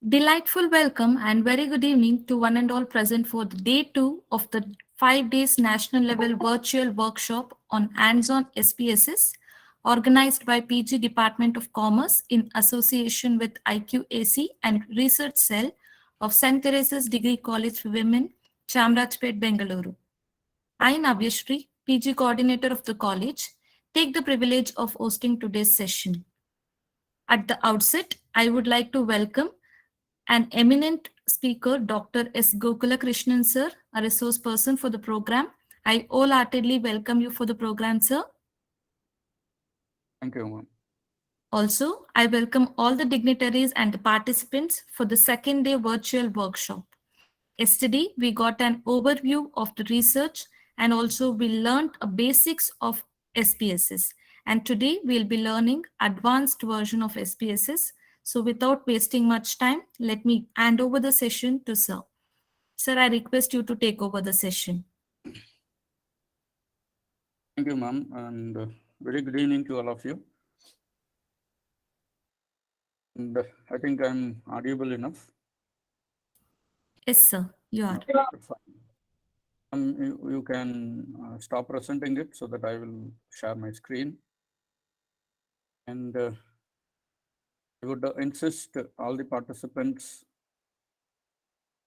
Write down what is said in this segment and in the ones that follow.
Delightful welcome and very good evening to one and all present for the day 2 of the 5 days national level virtual workshop on hands-on SPSS organized by PG Department of Commerce in association with IQAC and Research Cell of St.Teresa's Degree College for Women, Chamrajpet, Bengaluru. I, Navyashri, PG coordinator of the college, take the privilege of hosting today's session. At the outset, I would like to welcome an eminent speaker, Dr. S. Gokula Krishnan, sir, a resource person for the program. I wholeheartedly welcome you for the program, sir. Thank you, ma'am. Also, I welcome all the dignitaries and the participants for the second day virtual workshop. Yesterday, we got an overview of the research and also we learned a basics of SPSS. And today we'll be learning advanced version of SPSS. So without wasting much time, let me hand over the session to sir. Sir, I request you to take over the session. Thank you, ma'am, and very good evening to all of you. And I think I'm audible enough. Yes, sir, you are. You can stop presenting it so that I will share my screen. And I would insist all the participants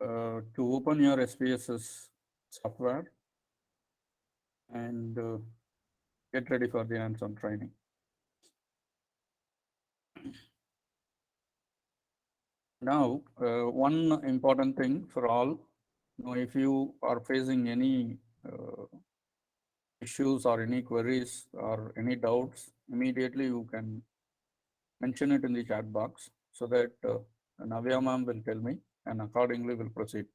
to open your SPSS software and get ready for the hands-on training. Now, one important thing for all, if you are facing any issues or any queries or any doubts, immediately you can mention it in the chat box so that Navya ma'am will tell me and accordingly will proceed.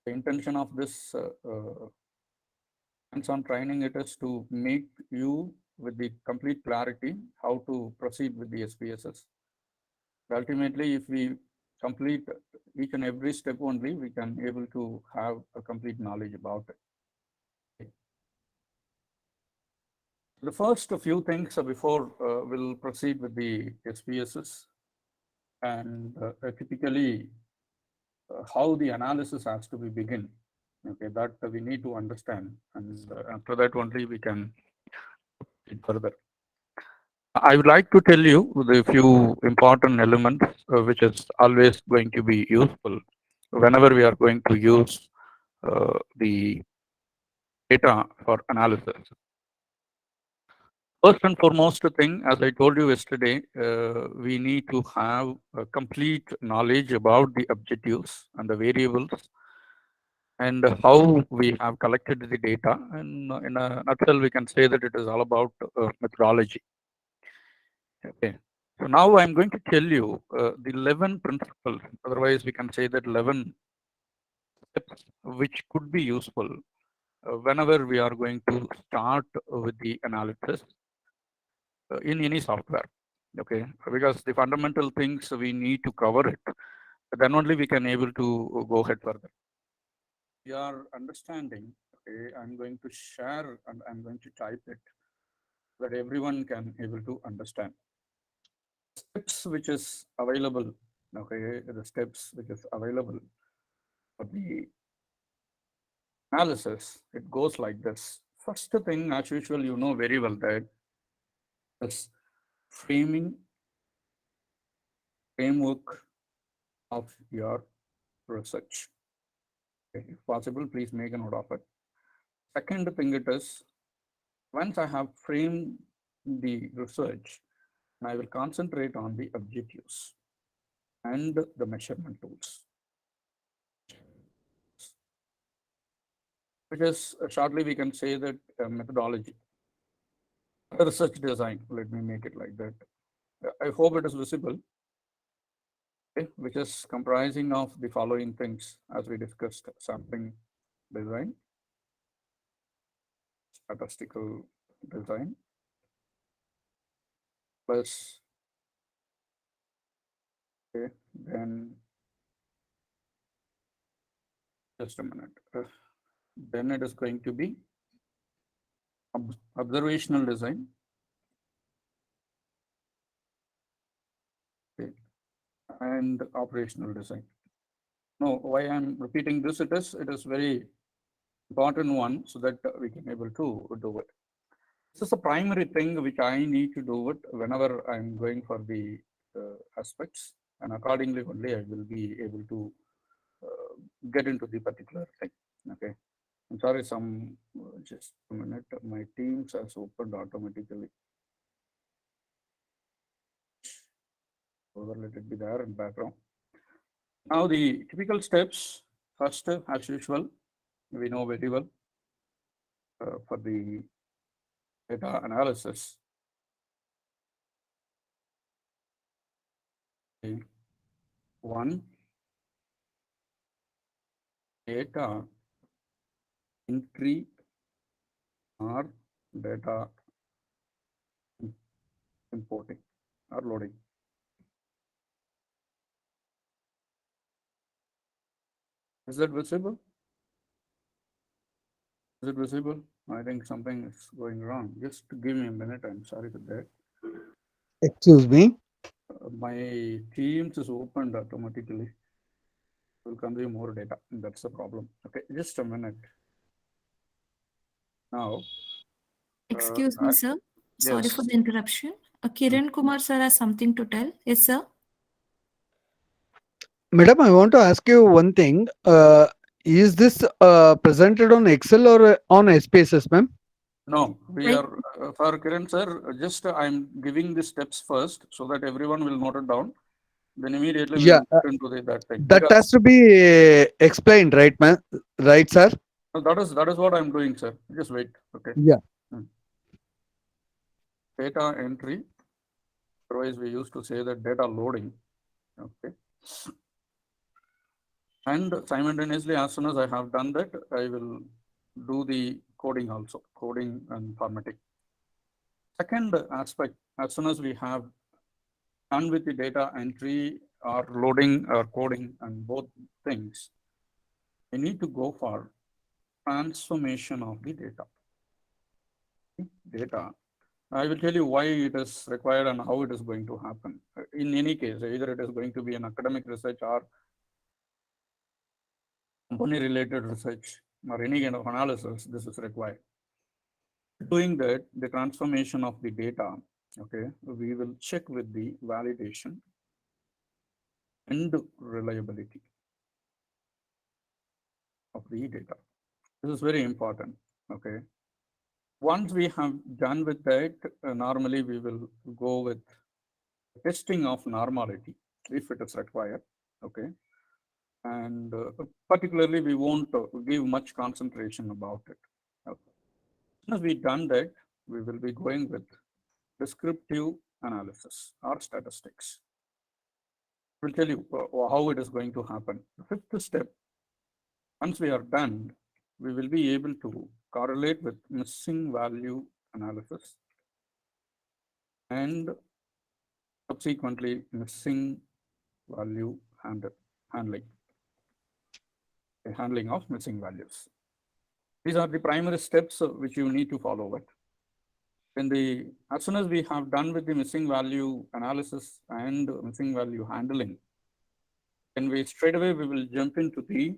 The intention of this hands-on training it is to make you with the complete clarity how to proceed with the SPSS. Ultimately, if we complete each and every step only, we can able to have a complete knowledge about it. The first few things before we'll proceed with the SPSS and typically how the analysis has to be begin. Okay, that we need to understand, and after that only we can proceed further. I would like to tell you the few important elements which is always going to be useful whenever we are going to use the data for analysis. First and foremost thing, as I told you yesterday, we need to have a complete knowledge about the objectives and the variables and how we have collected the data. And in a nutshell, we can say that it is all about methodology. Okay. So now I'm going to tell you the 11 principles. Otherwise, we can say that 11 steps which could be useful whenever we are going to start with the analysis in any software. Okay, because the fundamental things we need to cover it, then only we can able to go ahead further. We are understanding. Okay, I'm going to share and I'm going to type it so that everyone can able to understand. Steps which is available. Okay, the steps which is available for the analysis. It goes like this. First thing, as usual, you know very well that is framing framework of your research. Okay, if possible, please make a note of it. Second thing it is, once I have framed the research, I will concentrate on the objectives and the measurement tools. Which is shortly we can say that methodology. Research design, let me make it like that. I hope it is visible. Okay, which is comprising of the following things as we discussed: sampling design, statistical design, plus okay, then just a minute. Then it is going to be observational design. Okay. and operational design. No, why I'm repeating this, it is very important one so that we can able to do it. This is the primary thing which I need to do it whenever I'm going for the aspects, and accordingly only I will be able to get into the particular thing. Okay. I'm sorry, just a minute. My Teams has opened automatically. Let it be there in background. Now the typical steps. First, as usual, we know very well for the data analysis. One, data entry or data importing or loading. Is that visible? Is it visible? I think something is going wrong. Just give me a minute. I'm sorry for that. Excuse me. My Teams is opened automatically. It will consume more data. That's the problem. Okay, just a minute. Now, Excuse me, sir. Sorry for yes. the interruption. Kiran Kumar sir has something to tell. Yes, sir. Madam, I want to ask you one thing. Is this presented on Excel or on SPSS, ma'am? No, we Right. are for Kiran sir. Just I'm giving the steps first so that everyone will note it down. Then immediately we Yeah, will get into that thing that because has to be explained, right, ma'am? Right, sir? that is what I'm doing, sir. Just wait. Okay. Yeah. Hmm. Data entry. Otherwise, we used to say that data loading. Okay. And simultaneously, as soon as I have done that, I will do the coding also, coding and formatting. Second aspect, as soon as we have done with the data entry or loading or coding and both things, we need to go for transformation of the data. Data. I will tell you why it is required and how it is going to happen. In any case, either it is going to be an academic research or company related research or any kind of analysis, this is required. Doing that, the transformation of the data, okay, we will check with the validation and reliability of the data. This is very important, okay. Once we have done with that, normally we will go with testing of normality if it is required, okay. And particularly, we won't give much concentration about it. Okay. As we've done that, we will be going with descriptive analysis or statistics. We'll tell you how it is going to happen. The fifth step, once we are done, we will be able to correlate with missing value analysis and subsequently missing value handling, handling of missing values. These are the primary steps which you need to follow it. As soon as we have done with the missing value analysis and missing value handling, then straight away we will jump into the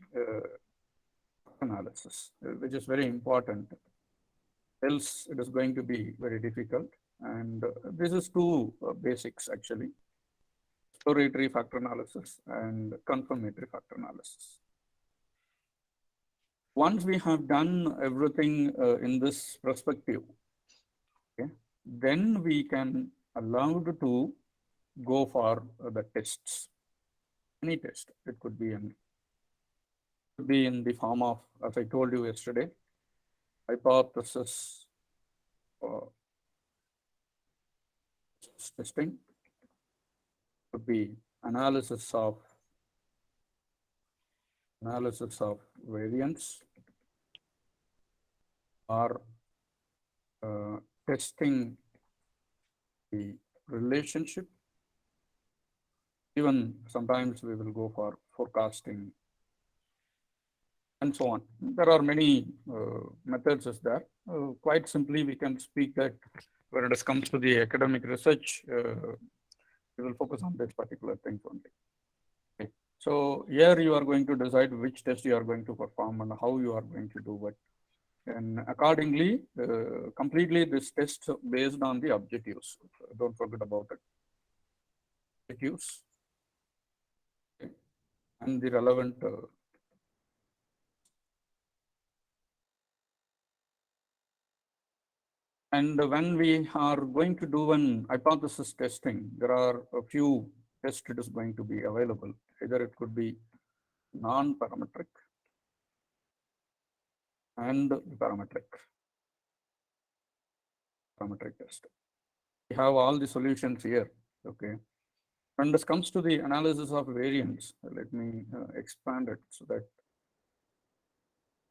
analysis, which is very important. Else it is going to be very difficult. And this is two basics actually: exploratory factor analysis and confirmatory factor analysis. Once we have done everything in this perspective, okay, then we can allowed to go for the tests. Any test. It could be in the form of, as I told you yesterday, hypothesis testing. Could be analysis of variance or testing the relationship. Even sometimes we will go for forecasting and so on. There are many methods is there. Quite simply, we can speak that when it comes to the academic research, we will focus on this particular thing only. So here you are going to decide which test you are going to perform and how you are going to do it. And accordingly, completely this test based on the objectives. Don't forget about it. Objectives and the relevant and when we are going to do an hypothesis testing, there are a few tests it is going to be available. Either it could be non-parametric and parametric test. We have all the solutions here. Okay. When this comes to the analysis of variance, let me expand it so that it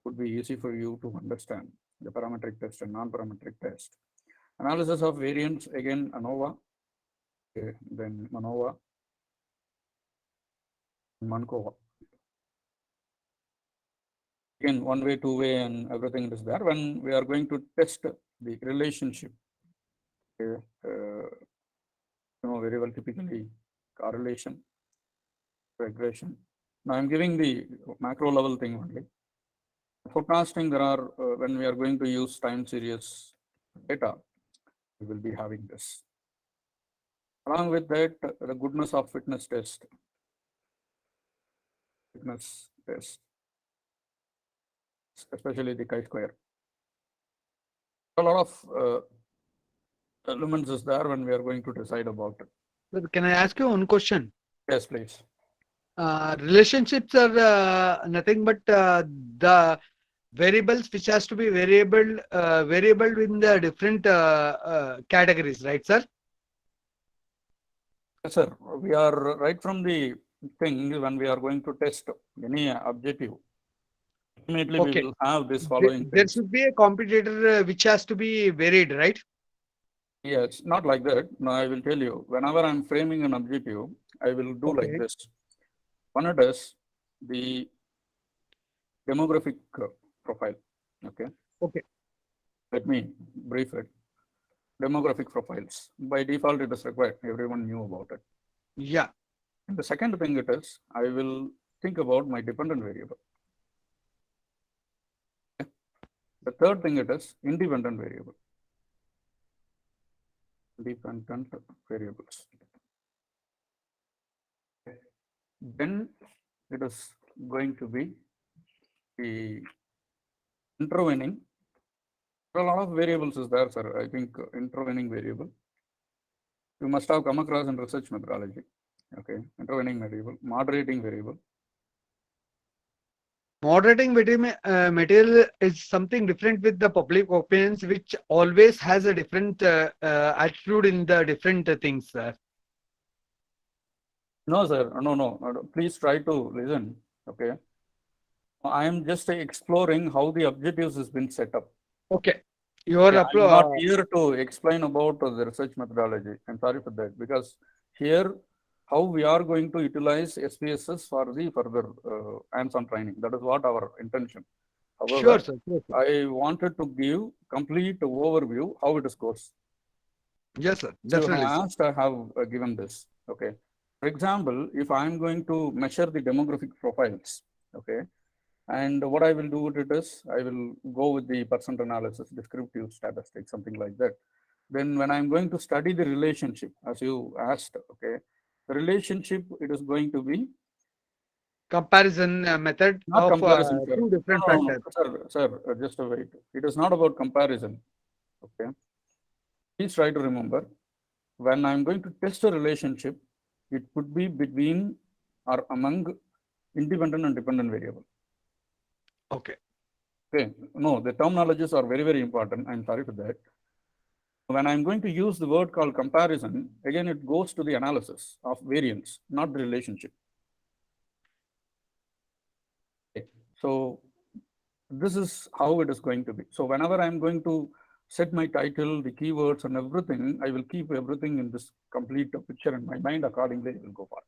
would be easy for you to understand the parametric test and non-parametric test. Analysis of variance, again, ANOVA, okay, then MANOVA, MANCOVA. Again, one way, two way, and everything is there. When we are going to test the relationship, okay, very well, typically correlation, regression. Now I'm giving the macro level thing only. Forecasting, there are, when we are going to use time series data, we will be having this. Along with that, the goodness of fitness test. Especially the chi-square. A lot of elements is there when we are going to decide about it. But can I ask you one question? Yes, please. Relationships are nothing but the variables which has to be variable in the different categories, right, sir? Yes, sir. We are right from the thing when we are going to test any objective. Ultimately, we will have this following There things. should be a competitor which has to be varied, right? Yes, not like that. No, I will tell you. Whenever I'm framing an objective, I will do like this. One it is the demographic profile. Okay. Okay. Let me brief it. Demographic profiles. By default, it is required. Everyone knew about it. Yeah. And the second thing it is, I will think about my dependent variable. The third thing it is independent variable. Dependent variables. Then it is going to be the intervening. There are a lot of variables is there, sir. I think intervening variable. You must have come across in research methodology. Okay, intervening variable, moderating variable. Moderating material is something different with the public opinions, which always has a different attitude in the different things, sir. No, sir. No. Please try to listen. Okay. I am just exploring how the objectives has been set up. Okay. I'm not here to explain about the research methodology. I'm sorry for that, because here how we are going to utilize SPSS for the further hands-on training. That is what our intention. However, sure, sir. I wanted to give complete overview how it goes. Yes, sir. So you Definitely. have asked, I have given this. Okay. For example, if I'm going to measure the demographic profiles, okay, and what I will do with it is, I will go with the percent analysis, descriptive statistics, something like that. Then when I'm going to study the relationship, as you asked, okay, the relationship, it is going to be comparison method not of comparison, sir. two different No, factors. sir, just wait. It is not about comparison. Okay. Please try to remember, when I'm going to test a relationship, it could be between or among independent and dependent variable. Okay. Okay. No, the terminologies are very, very important. I'm sorry for that. When I'm going to use the word called comparison, again, it goes to the analysis of variance, not the relationship. Okay. So this is how it is going to be. So whenever I'm going to set my title, the keywords and everything, I will keep everything in this complete picture in my mind. Accordingly, it will go forward.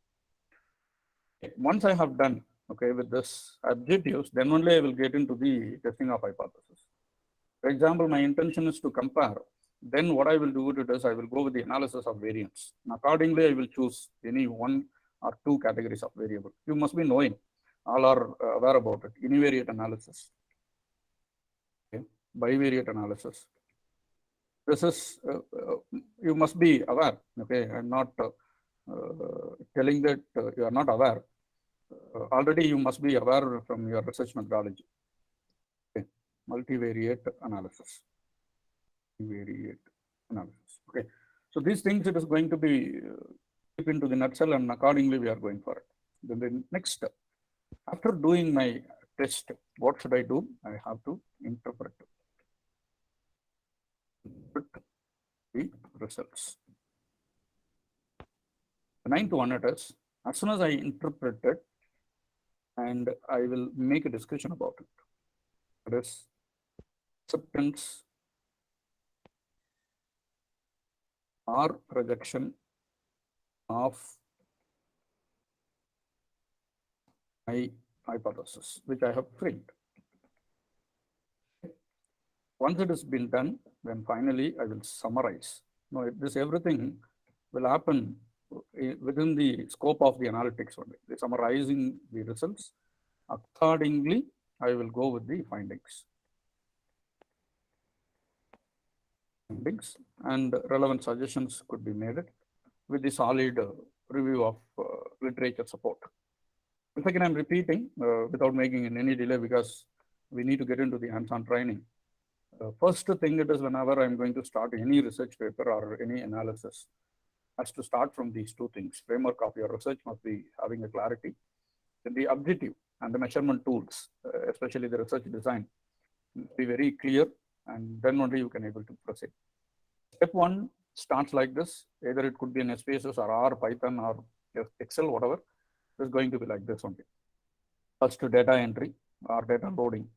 Okay. Once I have done, okay, with this objectives, then only I will get into the testing of hypothesis. For example, my intention is to compare. Then what I will do with it is I will go with the analysis of variance. And accordingly, I will choose any one are two categories of variable. You must be knowing, all are aware about it. Univariate analysis, okay. Bivariate analysis. This is, you must be aware, okay. I'm not telling that you are not aware. Already you must be aware from your research methodology. Okay. Multivariate analysis. Multivariate analysis. Okay. So these things it is going to be keep into the nutshell, and accordingly we are going for it. Then the next step, after doing my test, what should I do? I have to interpret the results. The ninth one it is, as soon as I interpret it, and I will make a discussion about it. That is acceptance or rejection of my hypothesis, which I have framed. Once it has been done, then finally I will summarize. Now, this everything will happen within the scope of the analytics only. The summarizing the results. Accordingly, I will go with the findings. And relevant suggestions could be made with the solid review of literature support. If again I'm repeating without making any delay, because we need to get into the hands-on training. First thing it is, whenever I'm going to start any research paper or any analysis, has to start from these two things. Framework of your research must be having a clarity. Then the objective and the measurement tools, especially the research design, be very clear, and then only you can able to proceed. Step one starts like this. Either it could be an SPSS or R, Python or Excel, whatever. It is going to be like this only. First data entry or data loading.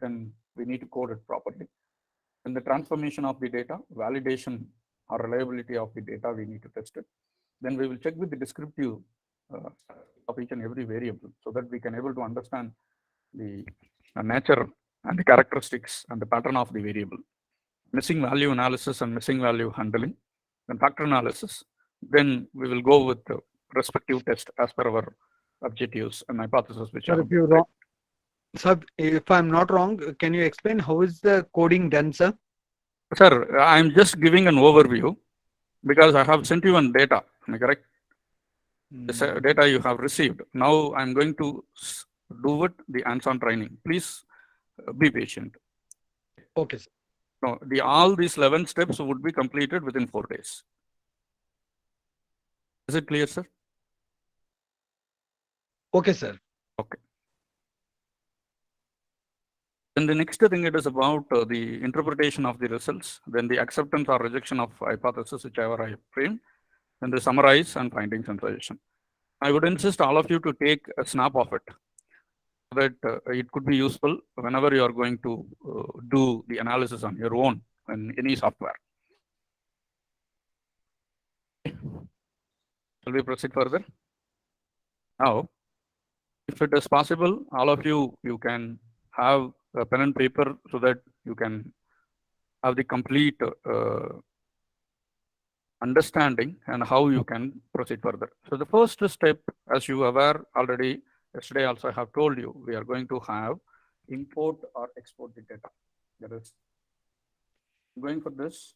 Then we need to code it properly. Then the transformation of the data, validation or reliability of the data, we need to test it. Then we will check with the descriptive of each and every variable, so that we can able to understand the nature and the characteristics and the pattern of the variable. Missing value analysis and missing value handling, then factor analysis. Then we will go with the respective test as per our objectives and hypothesis, which Sir, sir, if I'm not wrong, can you explain how is the coding done, sir? Sir, I'm just giving an overview because I have sent you one data. Am I correct? This data you have received. Now I'm going to do it the hands-on training. Please be patient. Okay, sir. No, all these 11 steps would be completed within 4 days. Is it clear, sir? Okay, sir. Okay. Then the next thing it is about the interpretation of the results, then the acceptance or rejection of hypothesis, whichever I framed, then the summarize and findings and suggestion. I would insist all of you to take a snap of it, so that it could be useful whenever you are going to do the analysis on your own in any software. Shall we proceed further? Now, if it is possible, all of you can have a pen and paper so that you can have the complete understanding and how you can proceed further. So the first step, as you are aware already, yesterday also I have told you, we are going to have import or export the data. That is going for this.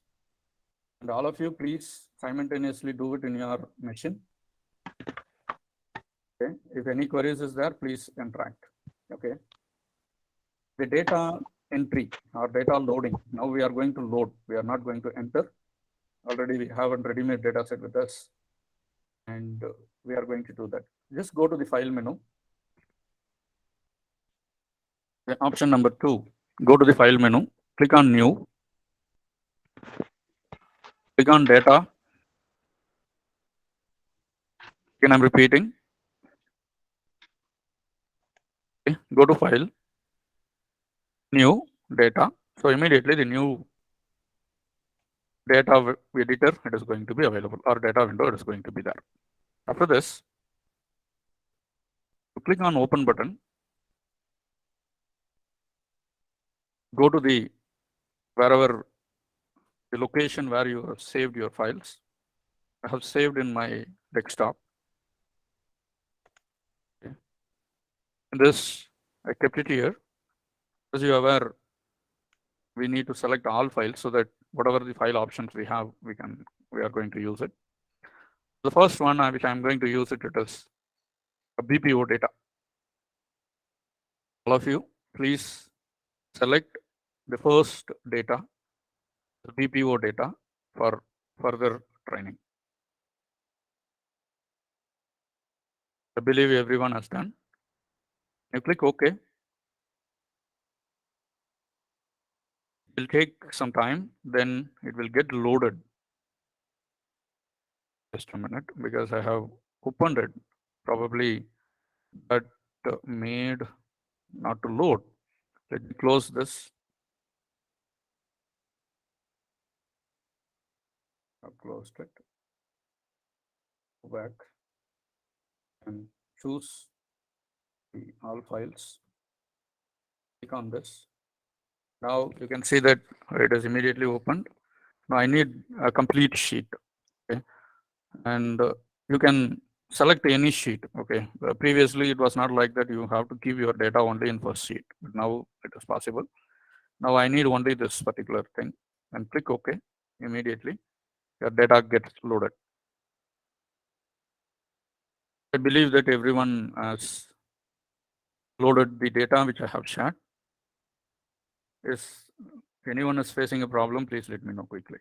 And all of you, please simultaneously do it in your machine. Okay. If any queries is there, please interact. Okay. The data entry or data loading. Now we are going to load. We are not going to enter. Already we have a ready-made data set with us, and we are going to do that. Just go to the file menu. The option number 2, go to the file menu, click on new, click on data. Again, I'm repeating. Okay. Go to file, new data. So immediately the new data editor, it is going to be available, or data window, it is going to be there. After this, you click on open button, go to the wherever the location where you have saved your files. I have saved in my desktop. This, I kept it here. As you are aware, we need to select all files so that whatever the file options we have, we are going to use it. The first one, which I'm going to use it is a BPO data. All of you, please select the first data, the BPO data, for further training. I believe everyone has done. You click OK. It will take some time, then it will get loaded. Just a minute, because I have opened it. Probably that made not to load. Let me close this. I've closed it. Go back and choose the all files. Click on this. Now you can see that it is immediately opened. Now I need a complete sheet. Okay, and you can select any sheet. Okay, previously it was not like that. You have to keep your data only in first sheet, but now it is possible. Now I need only this particular thing, and click OK. Immediately your data gets loaded. I believe that everyone has loaded the data which I have shared. If anyone is facing a problem, please let me know quickly.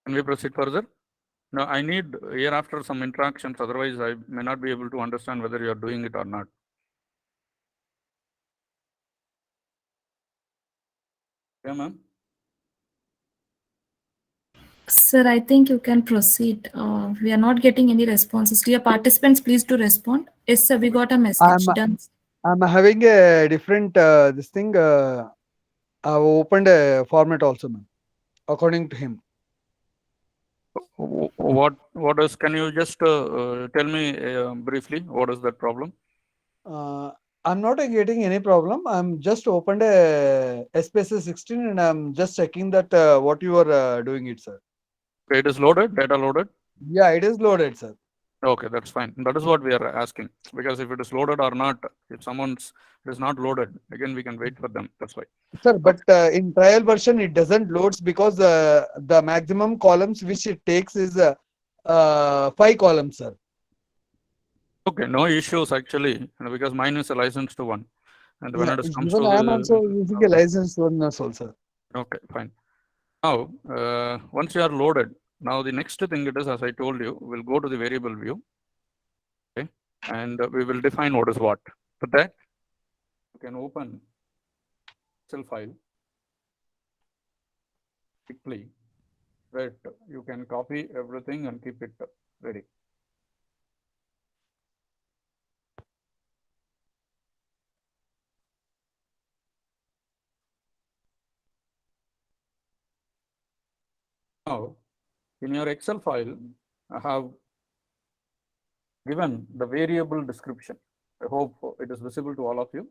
Can we proceed further? Now I need hereafter some interactions, otherwise I may not be able to understand whether you are doing it or not. Yeah, ma'am. Sir, I think you can proceed. We are not getting any responses. Dear participants, please do respond. Yes, sir, we got a message. Done. I'm having a different this thing. I've opened a format also, ma'am, according to him. What is? Can you just tell me briefly what is that problem? I'm not getting any problem. I'm just opened a SPSS 16 and I'm just checking that what you are doing it, sir. Okay, it is loaded, data loaded. Yeah, it is loaded, sir. Okay, that's fine. That is what we are asking, because if it is loaded or not, if it is not loaded, again we can wait for them. That's why. Sir, but in trial version it doesn't loads because the maximum columns which it takes is 5 columns, sir. Okay, no issues actually, because mine is a licensed one, and when Yeah, it comes even to I am also the using a licensed one also, sir. okay, fine. Now, once you are loaded, now the next thing it is, as I told you, we'll go to the variable view, okay, and we will define what is what. For that, you can open Excel file quickly, that you can copy everything and keep it ready. Now, in your Excel file, I have given the variable description. I hope it is visible to all of you.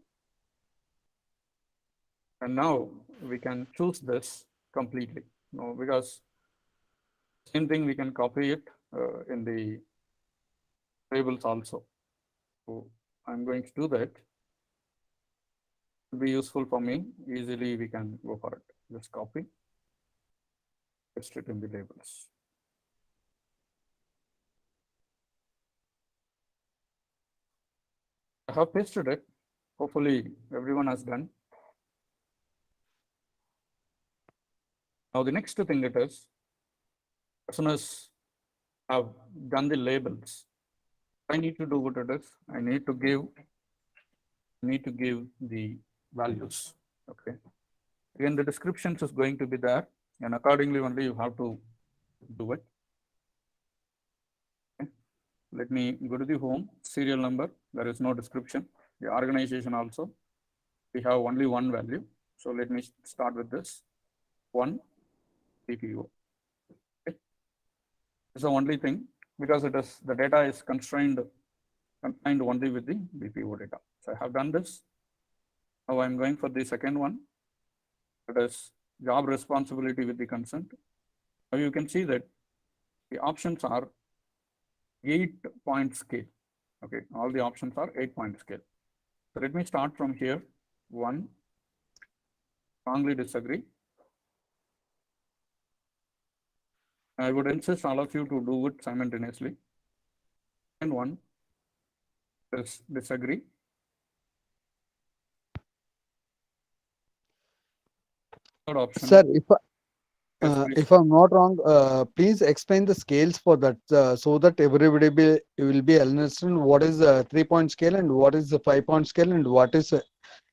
And now we can choose this completely, because same thing we can copy it in the tables also. So I'm going to do that. It will be useful for me. Easily we can go for it. Just copy, paste it in the labels. I have pasted it. Hopefully everyone has done. Now the next thing it is, as soon as I've done the labels, I need to do what it is. I need to give the values. Okay. Again, the descriptions is going to be there, and accordingly only you have to do it. Okay. Let me go to the home, serial number. There is no description. The organization also, we have only one value. So let me start with this one PPO. Okay. It's the only thing, because it is the data is confined only with the BPO data. So I have done this. Now I'm going for the second one. That is job responsibility with the consent. Now you can see that the options are 8-point scale. Okay, all the options are 8-point scale. So let me start from here. 1, strongly disagree. I would insist all of you to do it simultaneously. And 1 is disagree. Third option. Sir, Yes, please. if I'm not wrong, please explain the scales for that, so that everybody will be understand what is a 3-point scale and what is the 5-point scale and what is a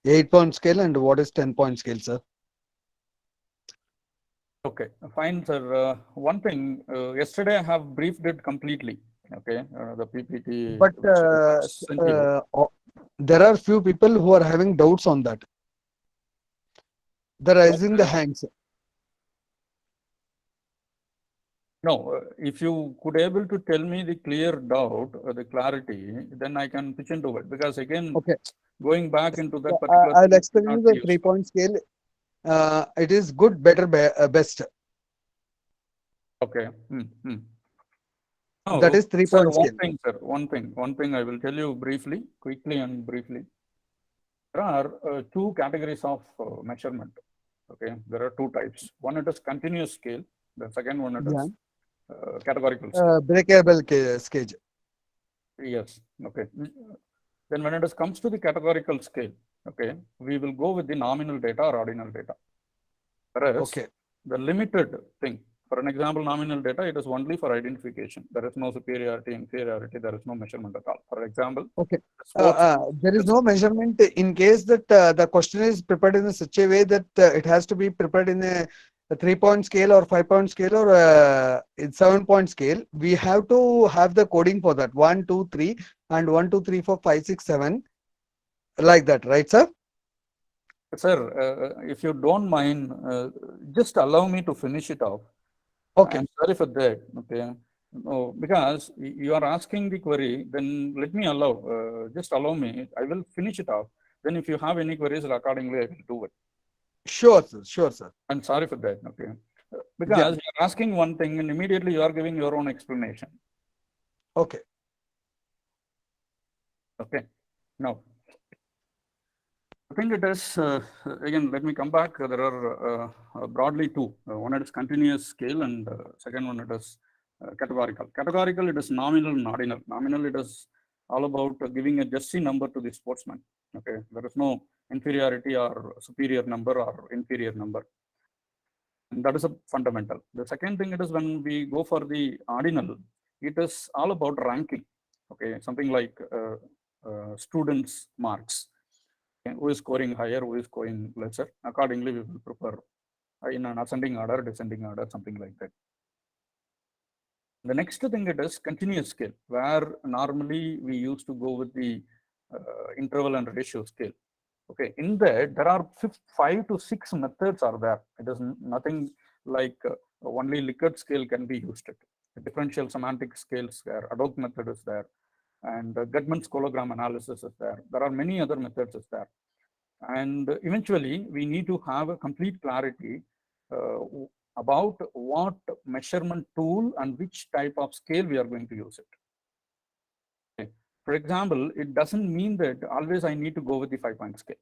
8-point scale and what is 10-point scale, sir. Okay, fine, sir. One thing, yesterday I have briefed it completely. Okay, the PPT. But which I sent you. there are few people who are having doubts on that. They're raising the hands. No, if you could able to tell me the clear doubt, the clarity, then I can pitch into it. Because again, Okay. going back into that particular I'll thing explain will you not the be useful. 3-point scale. It is good, better, best. Okay. No, That is sir, 3-point one scale. thing, sir, one thing I will tell you briefly, quickly and briefly. There are 2 categories of measurement. Okay, there are 2 types. One, it is continuous scale. The second one, it Yeah. is categorical scale. Breakable scale. Yes. Okay. Then when it comes to the categorical scale, okay, we will go with the nominal data or ordinal data. Whereas Okay. the limited thing, for an example, nominal data, it is only for identification. There is no superiority, inferiority, there is no measurement at all. For example, Okay. sports. There is no measurement in case that the question is prepared in such a way that it has to be prepared in a 3-point scale or 5-point scale or in 7-point scale. We have to have the coding for that 1, 2, 3 and 1, 2, 3, 4, 5, 6, 7 like that, right, sir? Sir, if you don't mind, just allow me to finish it off. Okay. I'm sorry for that. Okay. No, because you are asking the query, then let me allow, just allow me. I will finish it off. Then if you have any queries accordingly, I will do it. Sure, sir. Sure, sir. I'm sorry for that. Okay. Because Yeah. you're asking one thing and immediately you are giving your own explanation. Okay. Okay. Now, I think it is, again, let me come back. There are broadly 2. One, it is continuous scale, and second one, it is categorical. Categorical, it is nominal and ordinal. Nominal, it is all about giving a just number to the sportsman. Okay. There is no inferiority or superior number or inferior number. And that is a fundamental. The second thing, it is when we go for the ordinal, it is all about ranking. Okay. Something like students' marks. Who is scoring higher, who is scoring lesser. Accordingly, we will prepare in an ascending order, descending order, something like that. The next thing, it is continuous scale, where normally we used to go with the interval and ratio scale. Okay, in that there are 5 to 6 methods are there. It is nothing like only Likert scale can be used. The differential semantic scales there, Adobe method is there, and Gutmann's hologram analysis is there. There are many other methods is there. And eventually, we need to have a complete clarity about what measurement tool and which type of scale we are going to use it. Okay. For example, it doesn't mean that always I need to go with the 5-point scale.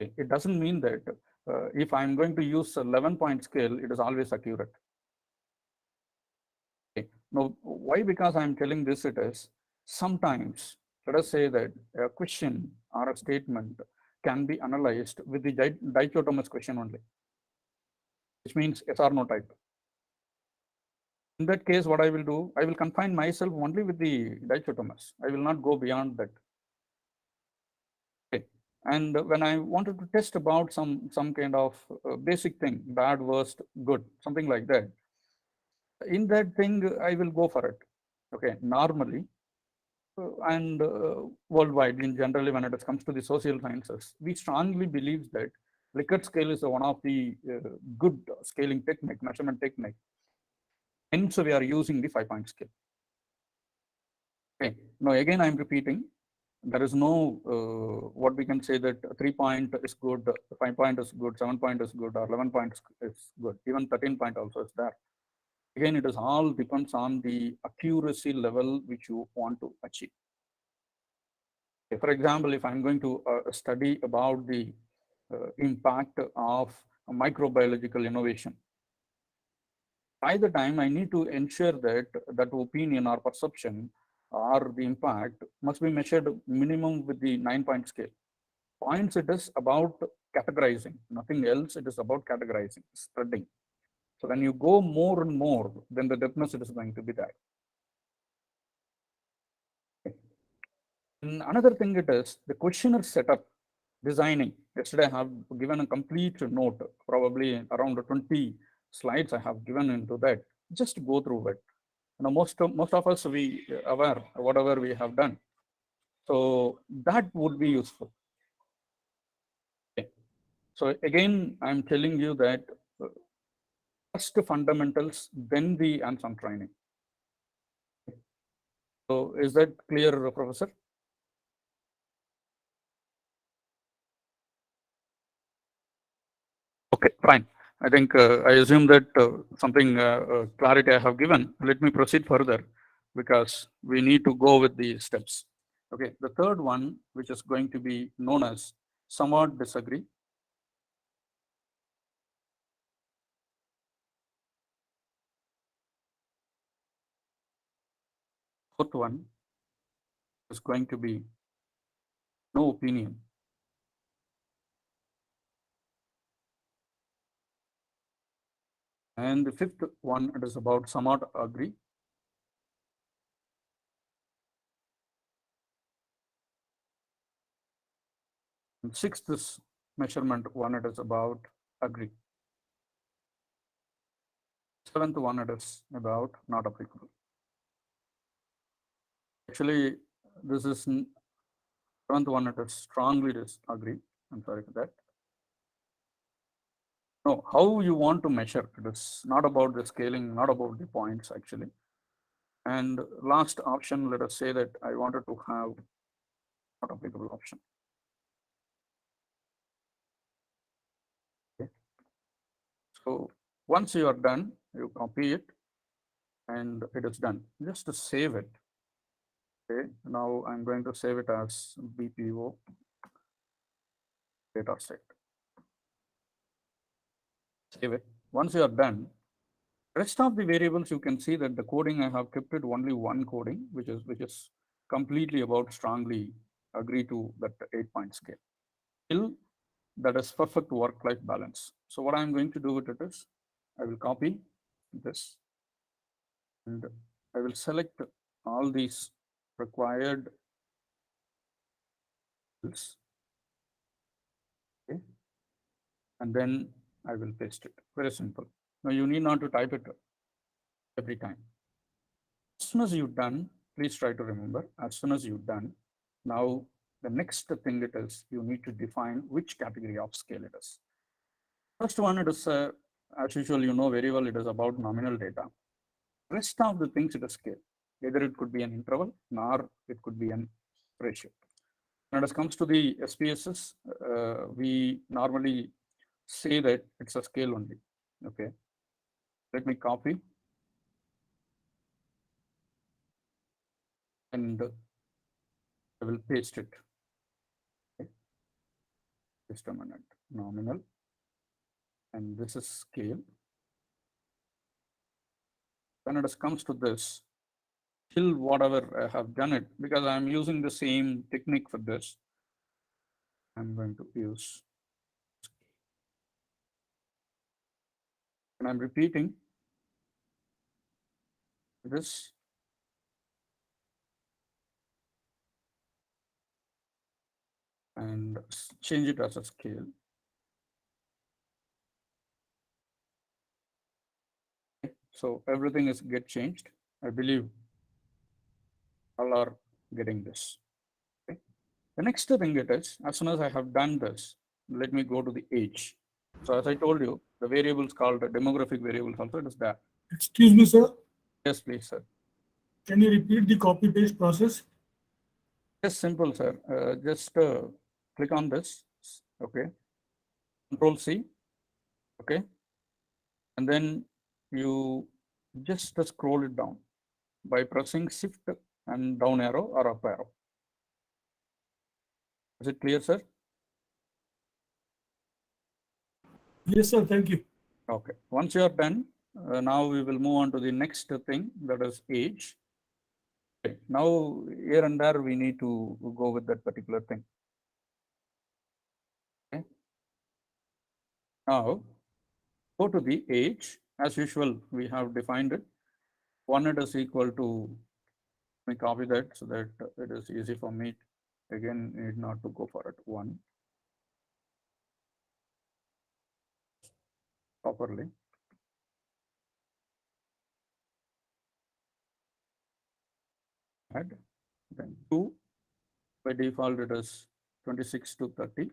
Okay. It doesn't mean that if I'm going to use a 11-point scale, it is always accurate. Okay. Now, why? Because I'm telling this, it is sometimes, let us say that a question or a statement can be analyzed with the dichotomous question only, which means yes or no type. In that case, what I will do, I will confine myself only with the dichotomous. I will not go beyond that. Okay. And when I wanted to test about some kind of basic thing, bad, worst, good, something like that, in that thing, I will go for it. Okay, normally. And worldwide, in generally, when it comes to the social sciences, we strongly believe that Likert scale is one of the good scaling technique, measurement technique. Hence, we are using the 5-point scale. Okay. Now, again, I'm repeating, there is no what we can say that 3-point is good, 5-point is good, 7-point is good, or 11-point is good. Even 13-point also is there. Again, it is all depends on the accuracy level which you want to achieve. For example, if I'm going to study about the impact of microbiological innovation, by the time I need to ensure that that opinion or perception or the impact must be measured minimum with the 9-point scale. Points, it is about categorizing, nothing else. It is about categorizing, spreading. So when you go more and more, then the depthness it is going to be there. And another thing it is the questionnaire setup, designing. Yesterday I have given a complete note, probably around 20 slides I have given into that. Just go through it. Most of us, we aware whatever we have done. So that would be useful. Okay. So again, I'm telling you that first fundamentals, then the hands-on training. So is that clear, Professor? Okay, fine. I think I assume that something clarity I have given. Let me proceed further because we need to go with the steps. Okay, the third one, which is going to be known as somewhat disagree. Fourth one is going to be no opinion. And the fifth one, it is about somewhat agree. And sixth is measurement one, it is about agree. Seventh one, it is about not applicable. Actually, this is seventh one, it is strongly disagree. I'm sorry for that. No, how you want to measure, it is not about the scaling, not about the points actually. And last option, let us say that I wanted to have not applicable option. Okay. So once you are done, you copy it and it is done. Just to save it. Okay, now I'm going to save it as BPO data set. Save it. Once you are done, rest of the variables you can see that the coding I have kept it only one coding, which is completely about strongly agree to that 8-point scale. Still, that is perfect work-life balance. So what I'm going to do with it is I will copy this and I will select all these required fields. Okay. And then I will paste it. Very simple. Now you need not to type it every time. As soon as you've done, please try to remember, as soon as you've done, now the next thing it is, you need to define which category of scale it is. First one, it is, as usual, you know very well, it is about nominal data. Rest of the things it is scale. Either it could be an interval, nor it could be an ratio. When it comes to the SPSS, we normally say that it's a scale only. Okay. Let me copy. And I will paste it. Okay. Just a minute. Nominal. And this is scale. When it comes to this, still whatever I have done it, because I'm using the same technique for this, I'm going to use, and I'm repeating this. And change it as a scale. Okay. So everything is get changed. I believe all are getting this. Okay. The next thing it is, as soon as I have done this, let me go to the age. So as I told you, the variables called demographic variables also it is there. Excuse me, sir. Yes, please, sir. Can you repeat the copy paste process? Just simple, sir. Just click on this. Okay. Control C. Okay. And then you just scroll it down by pressing Shift and down arrow or up arrow. Is it clear, sir? Yes, sir. Thank you. Okay. Once you are done, now we will move on to the next thing, that is age. Okay. Now, here and there, we need to go with that particular thing. Okay. Now, go to the age. As usual, we have defined it. 1 it is equal to, let me copy that so that it is easy for me. Again, need not to go for it. 1 properly. Add. Then 2, by default, it is 26 to 30.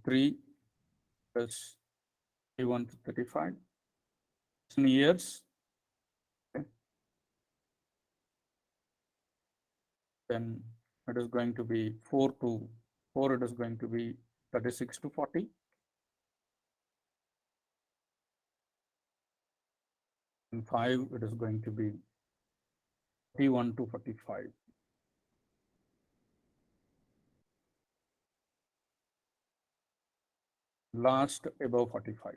3 is 31 to 35. In years, okay. Then it is going to be 4 to 4, it is going to be 36 to 40. And 5, it is going to be 41 to 45. Last above 45.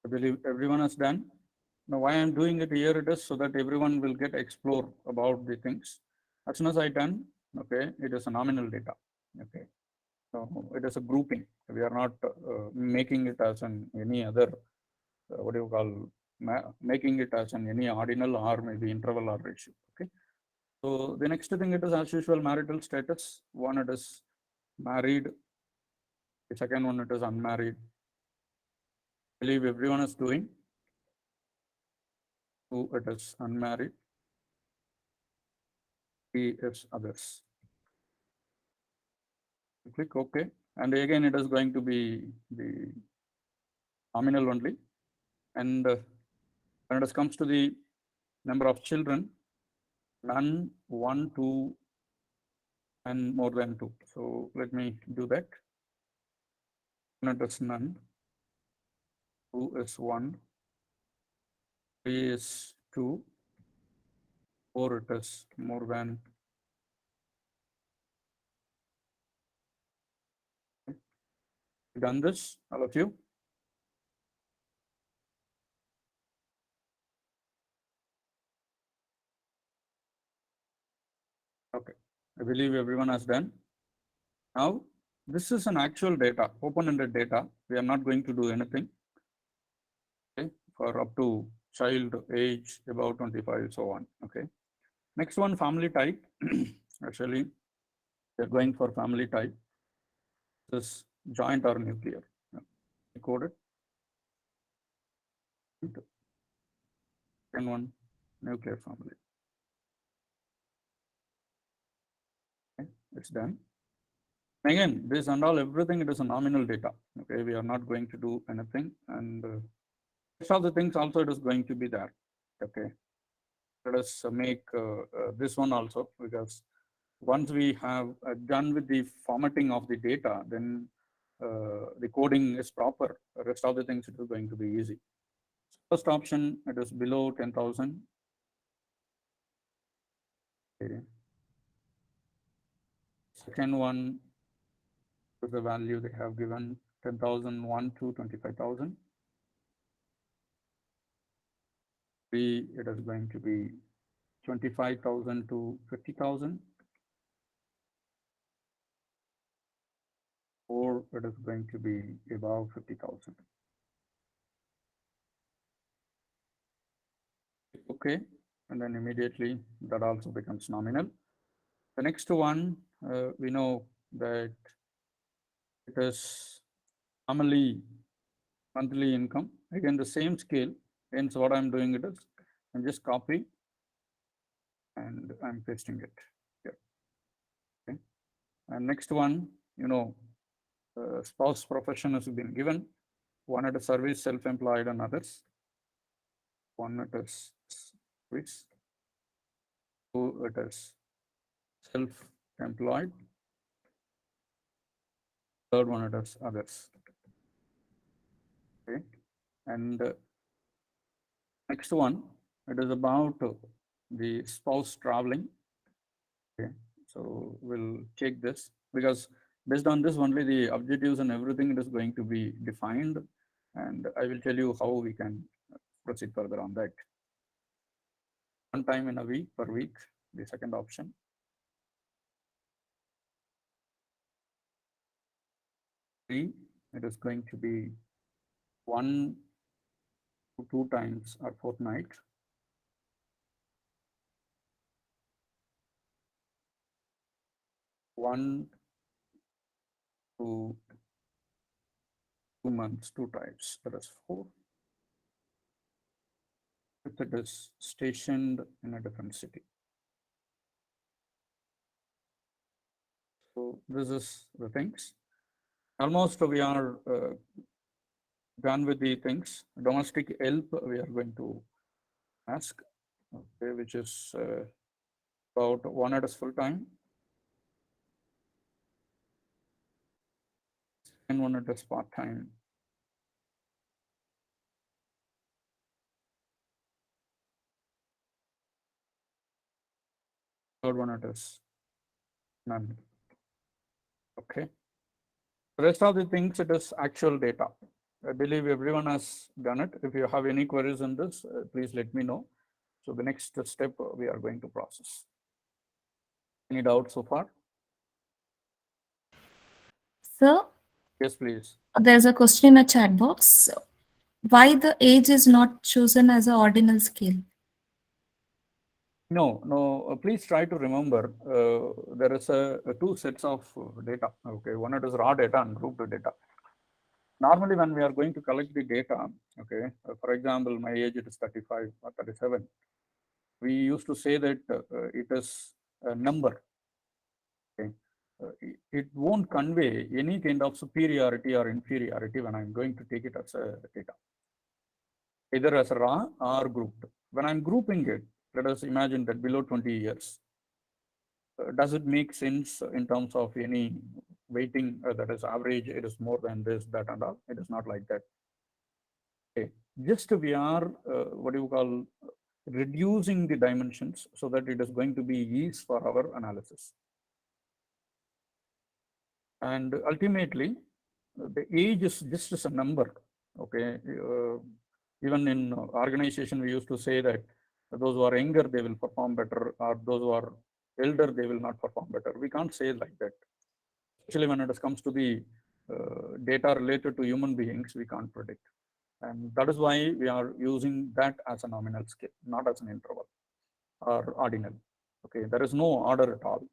I believe everyone has done. Now, why I'm doing it here, it is so that everyone will get explore about the things. As soon as I done, okay, it is a nominal data. Okay, so it is a grouping. We are not making it as an any other what do you call making it as an any ordinal or maybe interval or ratio. Okay, so the next thing it is as usual marital status. One it is married. The second one it is unmarried. I believe everyone is doing. 2 it is unmarried. 3 is others. Click OK, and again it is going to be the nominal only. And when it comes to the number of children, none, 1, 2, and more than 2. So let me do that. It is none. 2 is 1. 3 is 2. 4 it is more than. Done this, all of you? Okay, I believe everyone has done. Now, this is an actual data, open-ended data. We are not going to do anything. Okay, for up to child age about 25, so on. Okay. Next one, family type. Actually, we're going for family type. This joint or nuclear. Coded. Second one, nuclear family. Okay, it's done. Again, this and all, everything, it is a nominal data. Okay, we are not going to do anything. And rest of the things also, it is going to be there. Okay, let us make this one also, because once we have done with the formatting of the data, then the coding is proper. The rest of the things, it is going to be easy. First option, it is below 10,000. Okay. Second one is the value they have given 10,001 to 25,000. 3, it is going to be 25,000 to 50,000. 4, it is going to be above 50,000. Okay, and then immediately that also becomes nominal. The next one, we know that it is normally monthly income. Again, the same scale. Hence, what I'm doing it is I'm just copy and I'm pasting it here. Okay. And next one, spouse profession has been given. One at a service, self-employed, and others. One, it is service. Two, it is self-employed. Third one, it is others. Okay. And next one, it is about the spouse traveling. Okay. So we'll check this because based on this only the objectives and everything it is going to be defined. And I will tell you how we can proceed further on that. One time in a week per week, the second option. Three, it is going to be 1 to 2 times a fortnight. One to 2 months, 2 times. That is 4. If it is stationed in a different city. So this is the things. Almost we are done with the things. Domestic help we are going to ask, okay, which is about 1 at a full time and 1 at a part time. Third one it is none. Okay. The rest of the things it is actual data. I believe everyone has done it. If you have any queries on this, please let me know. So the next step we are going to process. Any doubts so far? Sir, Yes, please. there's a question in a chat box. Why the age is not chosen as an ordinal scale? No, please try to remember there is a 2 sets of data. Okay, one it is raw data and grouped data. Normally, when we are going to collect the data, okay, for example, my age it is 35 or 37. We used to say that it is a number. Okay, it won't convey any kind of superiority or inferiority when I'm going to take it as a data, either as a raw or grouped. When I'm grouping it, let us imagine that below 20 years. Does it make sense in terms of any weighting that is average? It is more than this, that, and all. It is not like that. Okay. Just we are what do you call reducing the dimensions so that it is going to be ease for our analysis. And ultimately, the age is just as a number. Okay. Even in organization, we used to say that those who are younger, they will perform better, or those who are elder, they will not perform better. We can't say like that. Especially when it comes to the data related to human beings, we can't predict. And that is why we are using that as a nominal scale, not as an interval or ordinal. Okay, there is no order at all.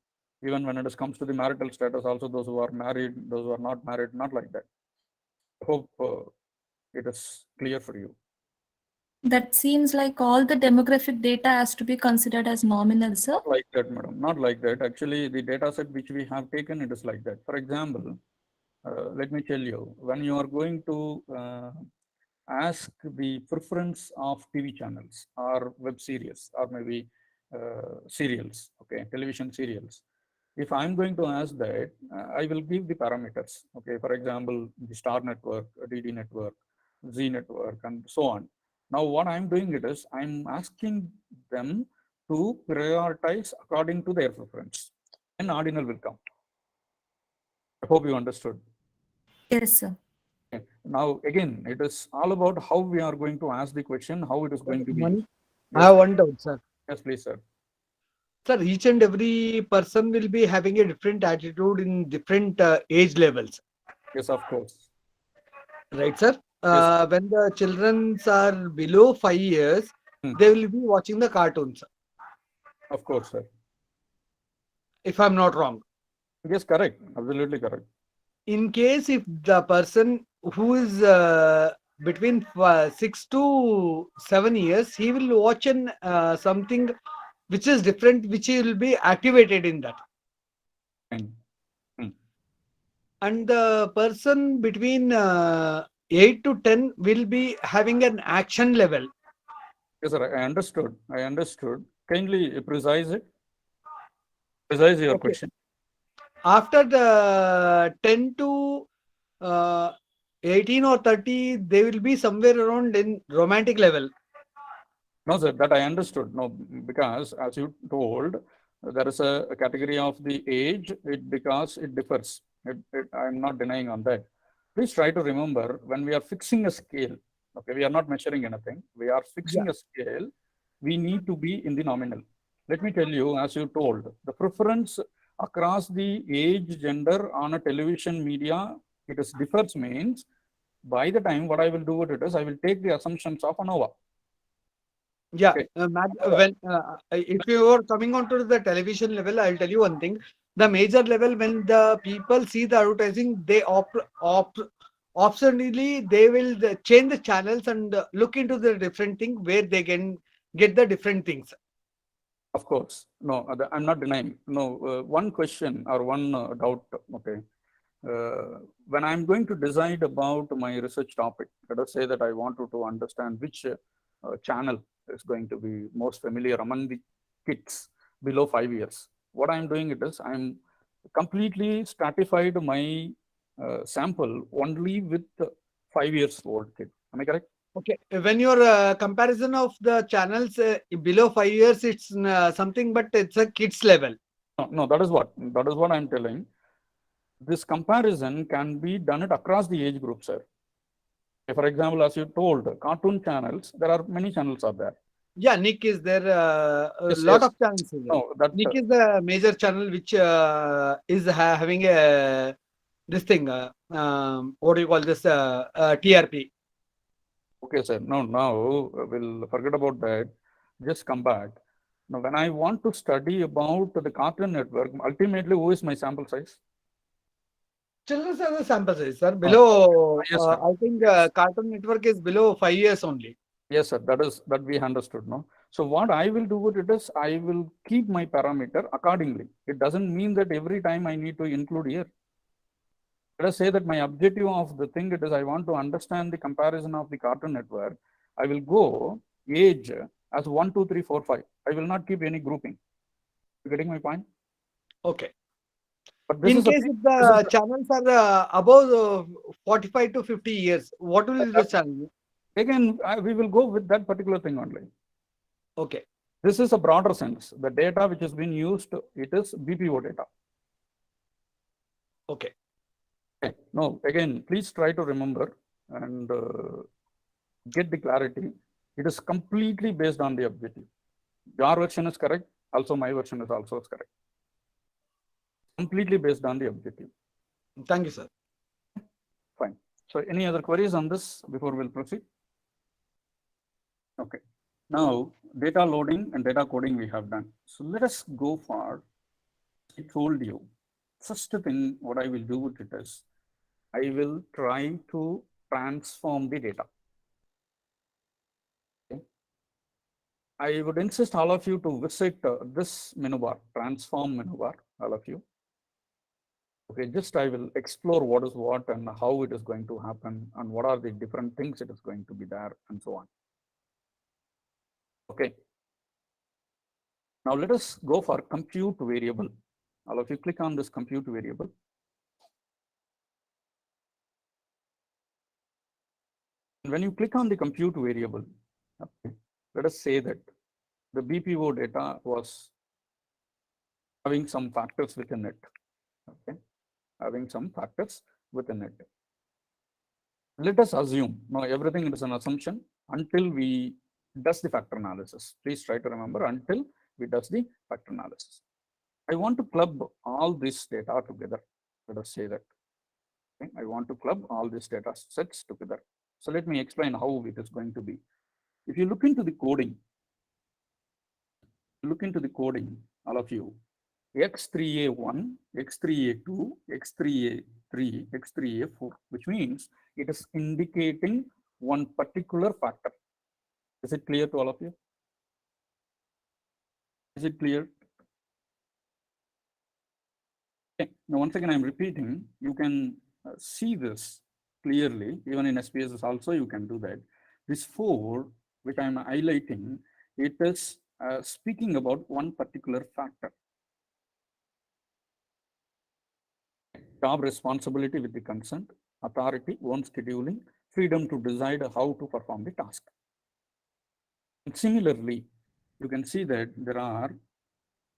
Even when it comes to the marital status, also those who are married, those who are not married, not like that. I hope it is clear for you. That seems like all the demographic data has to be considered as nominal, sir. Not like that, madam. Not like that. Actually, the data set which we have taken, it is like that. For example, let me tell you, when you are going to ask the preference of TV channels or web series or maybe serials, okay, television serials. If I'm going to ask that, I will give the parameters. Okay, for example, the Star Network, DD Network, Z Network, and so on. Now, what I'm doing it is I'm asking them to prioritize according to their preference, and ordinal will come. I hope you understood. Yes, sir. Now, again, it is all about how we are going to ask the question, how it is going to be. I have one doubt, sir. Yes, please, sir. Sir, each and every person will be having a different attitude in different age levels, Yes, of course. right, sir? Yes. When the children are below 5 years, they will be watching the cartoons, Of course, sir. if I'm not wrong. Yes, correct. Absolutely correct. In case if the person who is between 6 to 7 years, he will watch something which is different, which he will be activated in that. Fine. And the person between 8 to 10 will be having an action level. Yes, sir, I understood. I understood. Kindly precise it. Precise your Okay. question. After the 10 to 18 or 30, they will be somewhere around in romantic level. No, sir, that I understood. No, because as you told, there is a category of the age, because it differs. I'm not denying on that. Please try to remember when we are fixing a scale, okay, we are not measuring anything. We are fixing a scale, we need to be in the nominal. Let me tell you, as you told, the preference across the age, gender on a television media, it is differs means by the time what I will do it is, I will take the assumptions of ANOVA. Yeah, Okay. when if you are coming onto the television level, I'll tell you one thing. The major level, when the people see the advertising, they optionally they will change the channels and look into the different thing where they can get the different things. Of course, no, I'm not denying. No, one question or one doubt. Okay, when I'm going to decide about my research topic, let us say that I wanted to understand which channel is going to be most familiar among the kids below 5 years. What I'm doing it is I'm completely stratified my sample only with 5 years old kid. Am I correct? Okay, when your comparison of the channels below 5 years, it's something, but it's a kids level. No, no, that is what I'm telling. This comparison can be done it across the age group, sir. For example, as you told, cartoon channels, there are many channels are there. Yeah, Nick is there. A Yes, lot yes. of channels is there. No, that Nick is the major channel which is having a this thing. What do you call this? TRP. okay, sir. No, now we'll forget about that. Just come back. Now, when I want to study about the Cartoon Network, ultimately, who is my sample size? Children are the sample size, sir. Uh, Below, yes, sir. I think Yes. Cartoon Network is below 5 years only. Yes, sir. That we understood. No. So what I will do it is I will keep my parameter accordingly. It doesn't mean that every time I need to include here. Let us say that my objective of the thing it is I want to understand the comparison of the Cartoon Network. I will go age as 1, 2, 3, 4, 5. I will not keep any grouping. You getting my point? Okay. But this In is a case if this is the channels are above 45 to 50 years, what will be the channel? again we will go with that particular thing only. Okay. This is a broader sense. The data which has been used, it is BPO data. Okay. Okay. No, again, please try to remember and get the clarity. It is completely based on the objective. Your version is correct. Also, my version is also correct. Completely based on the objective. Thank you, sir. Fine. So, any other queries on this before we'll proceed? Okay. Now, data loading and data coding we have done. So, let us go for, I told you, first thing what I will do with it is, I will try to transform the data. Okay. I would insist all of you to visit this menu bar, transform menu bar, all of you. Okay, just I will explore what is what and how it is going to happen and what are the different things it is going to be there and so on. Okay. Now let us go for compute variable. All of you click on this compute variable. When you click on the compute variable, okay, let us say that the BPO data was having some factors within it. Okay, having some factors within it. Let us assume, now everything is an assumption until we does the factor analysis. Please try to remember until we does the factor analysis. I want to club all this data together. Let us say that. Okay? I want to club all these data sets together. So let me explain how it is going to be. If you look into the coding, all of you, X3A1, X3A2, X3A3, X3A4, which means it is indicating one particular factor. Is it clear to all of you? Is it clear? Okay. Now, once again, I'm repeating, you can see this clearly, even in SPSS also, you can do that. This 4 which I'm highlighting, it is speaking about one particular factor. Job responsibility with the consent, authority, own scheduling, freedom to decide how to perform the task. And similarly, you can see that there are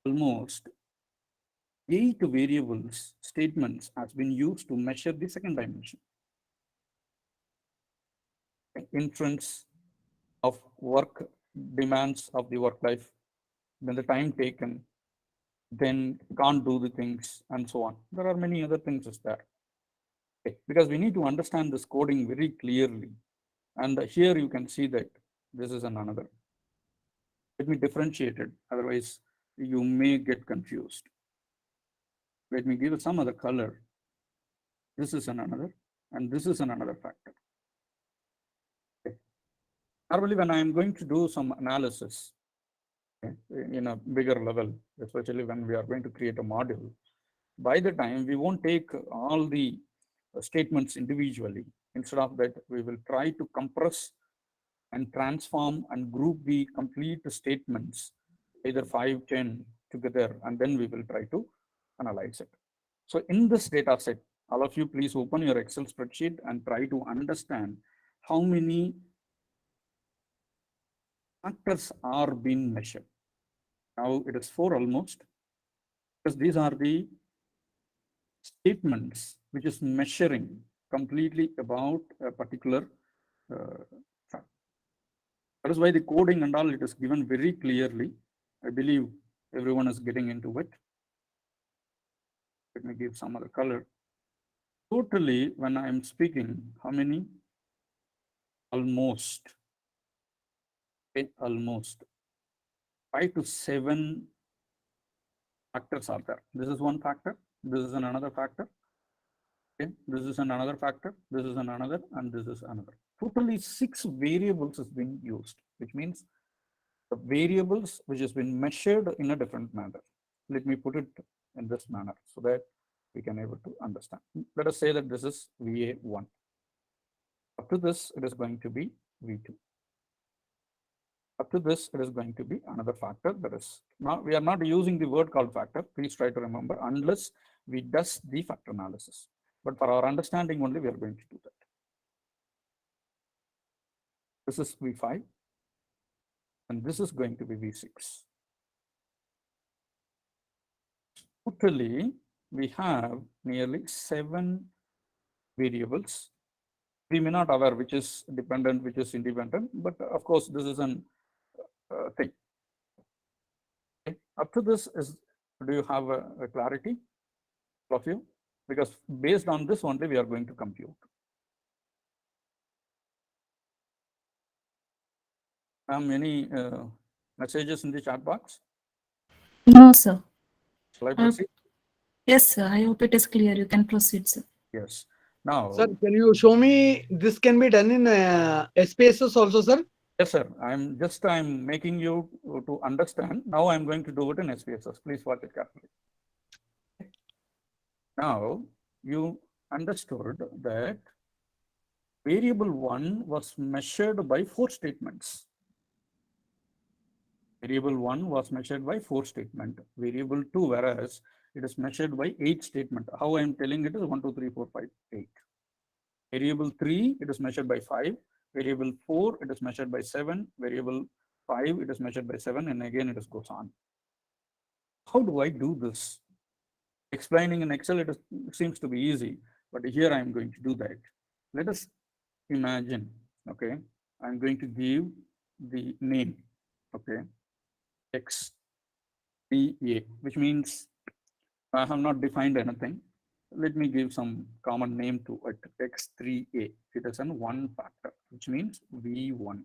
almost 8 variables, statements has been used to measure the second dimension. Inference of work demands of the work life, then the time taken, then can't do the things, and so on. There are many other things is there. Okay. Because we need to understand this coding very clearly. And here you can see that this is another. Let me differentiate it, otherwise you may get confused. Let me give some other color. This is another, and this is another factor. Okay. Normally, when I am going to do some analysis, okay, in a bigger level, especially when we are going to create a module, by the time we won't take all the statements individually. Instead of that, we will try to compress and transform and group the complete statements, either 5, 10 together, and then we will try to analyze it. So in this data set, all of you please open your Excel spreadsheet and try to understand how many factors are being measured. Now it is 4 almost, because these are the statements which is measuring completely about a particular fact. That is why the coding and all, it is given very clearly. I believe everyone is getting into it. Let me give some other color. Totally, when I am speaking, how many? Almost 5 to 7 factors are there. This is one factor. This is another factor. Okay. This is another factor. This is another, and this is another. Totally 6 variables is being used, which means the variables which has been measured in a different manner. Let me put it in this manner so that we can able to understand. Let us say that this is VA1. Up to this, it is going to be V2. Up to this, it is going to be another factor. That is, now we are not using the word called factor. Please try to remember, unless we does the factor analysis. But for our understanding only, we are going to do that. This is V5, and this is going to be V6. Totally, we have nearly 7 variables. We may not aware which is dependent, which is independent, but of course, this is an thing. Okay. Up to this, do you have a clarity, all of you? Because based on this only, we are going to compute. Any messages in the chat box? No, sir. Shall I proceed? Yes, sir. I hope it is clear. You can proceed, sir. Yes. Now, Sir, can you show me this can be done in SPSS also, sir? yes, sir. I'm making you to understand. Now I'm going to do it in SPSS. Please watch it carefully. Now you understood that variable 1 was measured by 4 statements. Variable 1 was measured by 4 statements. Variable 2, whereas it is measured by 8 statements. How I am telling it is 1, 2, 3, 4, 5, 8. Variable 3, it is measured by 5. Variable 4, it is measured by 7. Variable 5, it is measured by 7. And again, it goes on. How do I do this? Explaining in Excel, it seems to be easy. But here I am going to do that. Let us imagine, okay, I'm going to give the name, okay, X3A, which means I have not defined anything. Let me give some common name to it, X3A. It is an 1 factor, which means V1.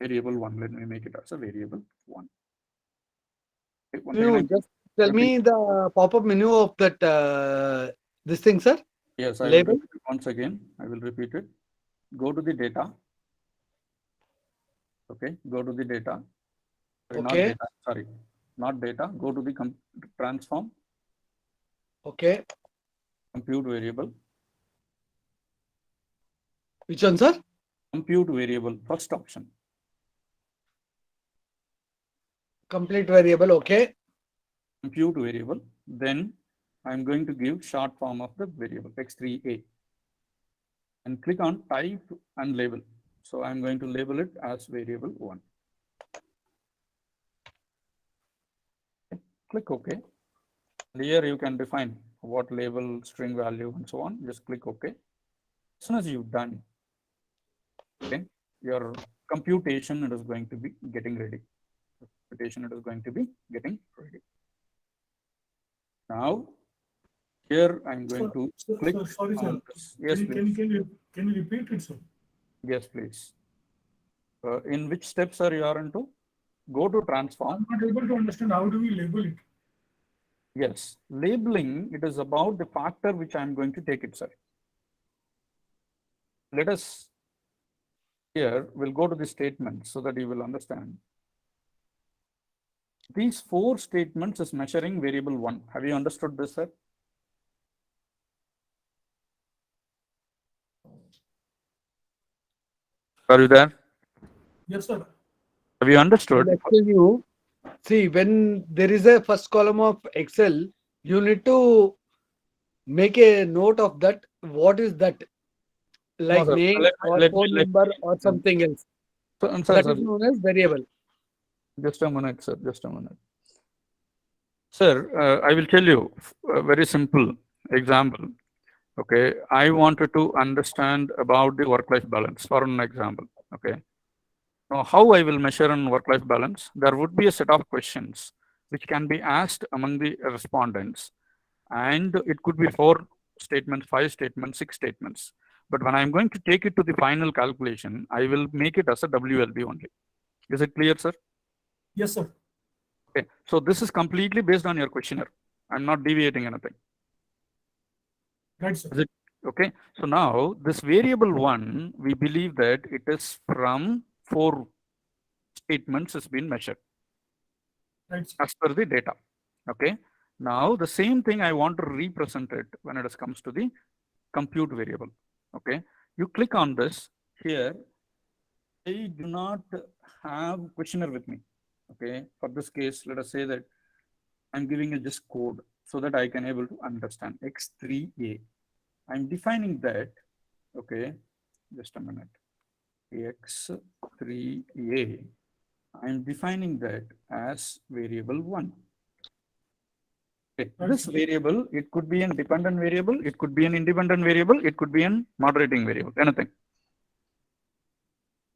Variable 1, let me make it as a variable 1. Okay, once again, You just tell me the pop-up menu of that this thing, sir. Yes, I will Label. repeat it once again. I will repeat it. Go to the data. Okay, go to the data. Sorry, not Okay. data. Sorry, not data. Go to the transform. Okay. Compute variable. Which one, sir? compute variable, first option. Complete variable, okay. Compute variable, then I'm going to give short form of the variable x3a and click on type and label. So I'm going to label it as variable 1. Click OK. Here you can define what label, string value, and so on. Just click OK. As soon as you've done, okay, your computation, it is going to be getting ready. Computation, it is going to be getting ready. Now, here I'm going to click. Sorry, sir. on this. Yes, please. Can you repeat it, sir? Yes, please. In which steps are you are into? Go to transform. I'm not able to understand how do we label it. Yes, labeling, it is about the factor which I'm going to take it, sir. Let us here, we'll go to the statement so that you will understand. These 4 statements is measuring variable 1. Have you understood this, sir? Are you there? Yes, sir. Have you understood? In Excel, see, when there is a first column of Excel, you need to make a note of that. What is that? Like sir. name or phone number or something else. So, That is known as variable. Just a minute, sir. Just a minute. Sir, I will tell you a very simple example. Okay, I wanted to understand about the work-life balance for an example. Okay, now how I will measure an work-life balance? There would be a set of questions which can be asked among the respondents, and it could be 4 statements, 5 statements, 6 statements. But when I'm going to take it to the final calculation, I will make it as a WLB only. Is it clear, sir? Yes, sir. Okay, so this is completely based on your questionnaire. I'm not deviating anything. Right, sir. Is it okay? So now this variable 1, we believe that it is from 4 statements has been measured. Right, sir. As per the data. Okay. Now the same thing I want to represent it when it comes to the compute variable. Okay. You click on this here. I do not have questionnaire with me. Okay. For this case, let us say that I'm giving you just code so that I can able to understand x3a. I'm defining that. Okay. Just a minute. x3a. I'm defining that as variable 1. Okay. This variable, it could be a dependent variable, it could be an independent variable, it could be a moderating variable, anything.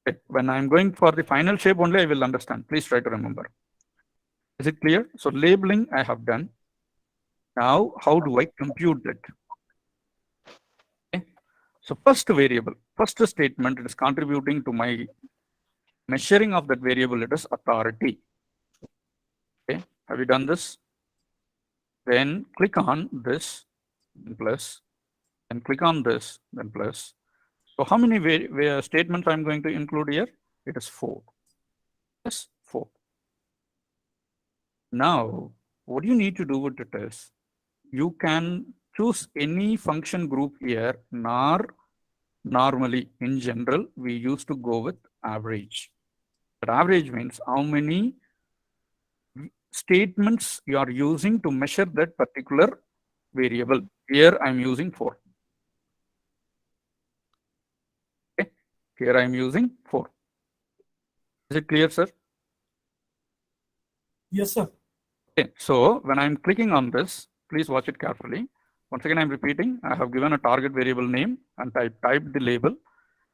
Okay. When I'm going for the final shape only, I will understand. Please try to remember. Is it clear? So labeling I have done. Now, how do I compute that? Okay. So first variable, first statement, it is contributing to my measuring of that variable, it is authority. Okay. Have you done this? Then click on this, then plus, and click on this, then plus. So how many statements I'm going to include here? It is 4. Yes, 4. Now, what you need to do with it is, you can choose any function group here, nor normally in general, we used to go with average. But average means how many statements you are using to measure that particular variable. Here I'm using 4. Okay. Here I'm using 4. Is it clear, sir? Yes, sir. Okay. So when I'm clicking on this, please watch it carefully. Once again, I'm repeating, I have given a target variable name and typed the label,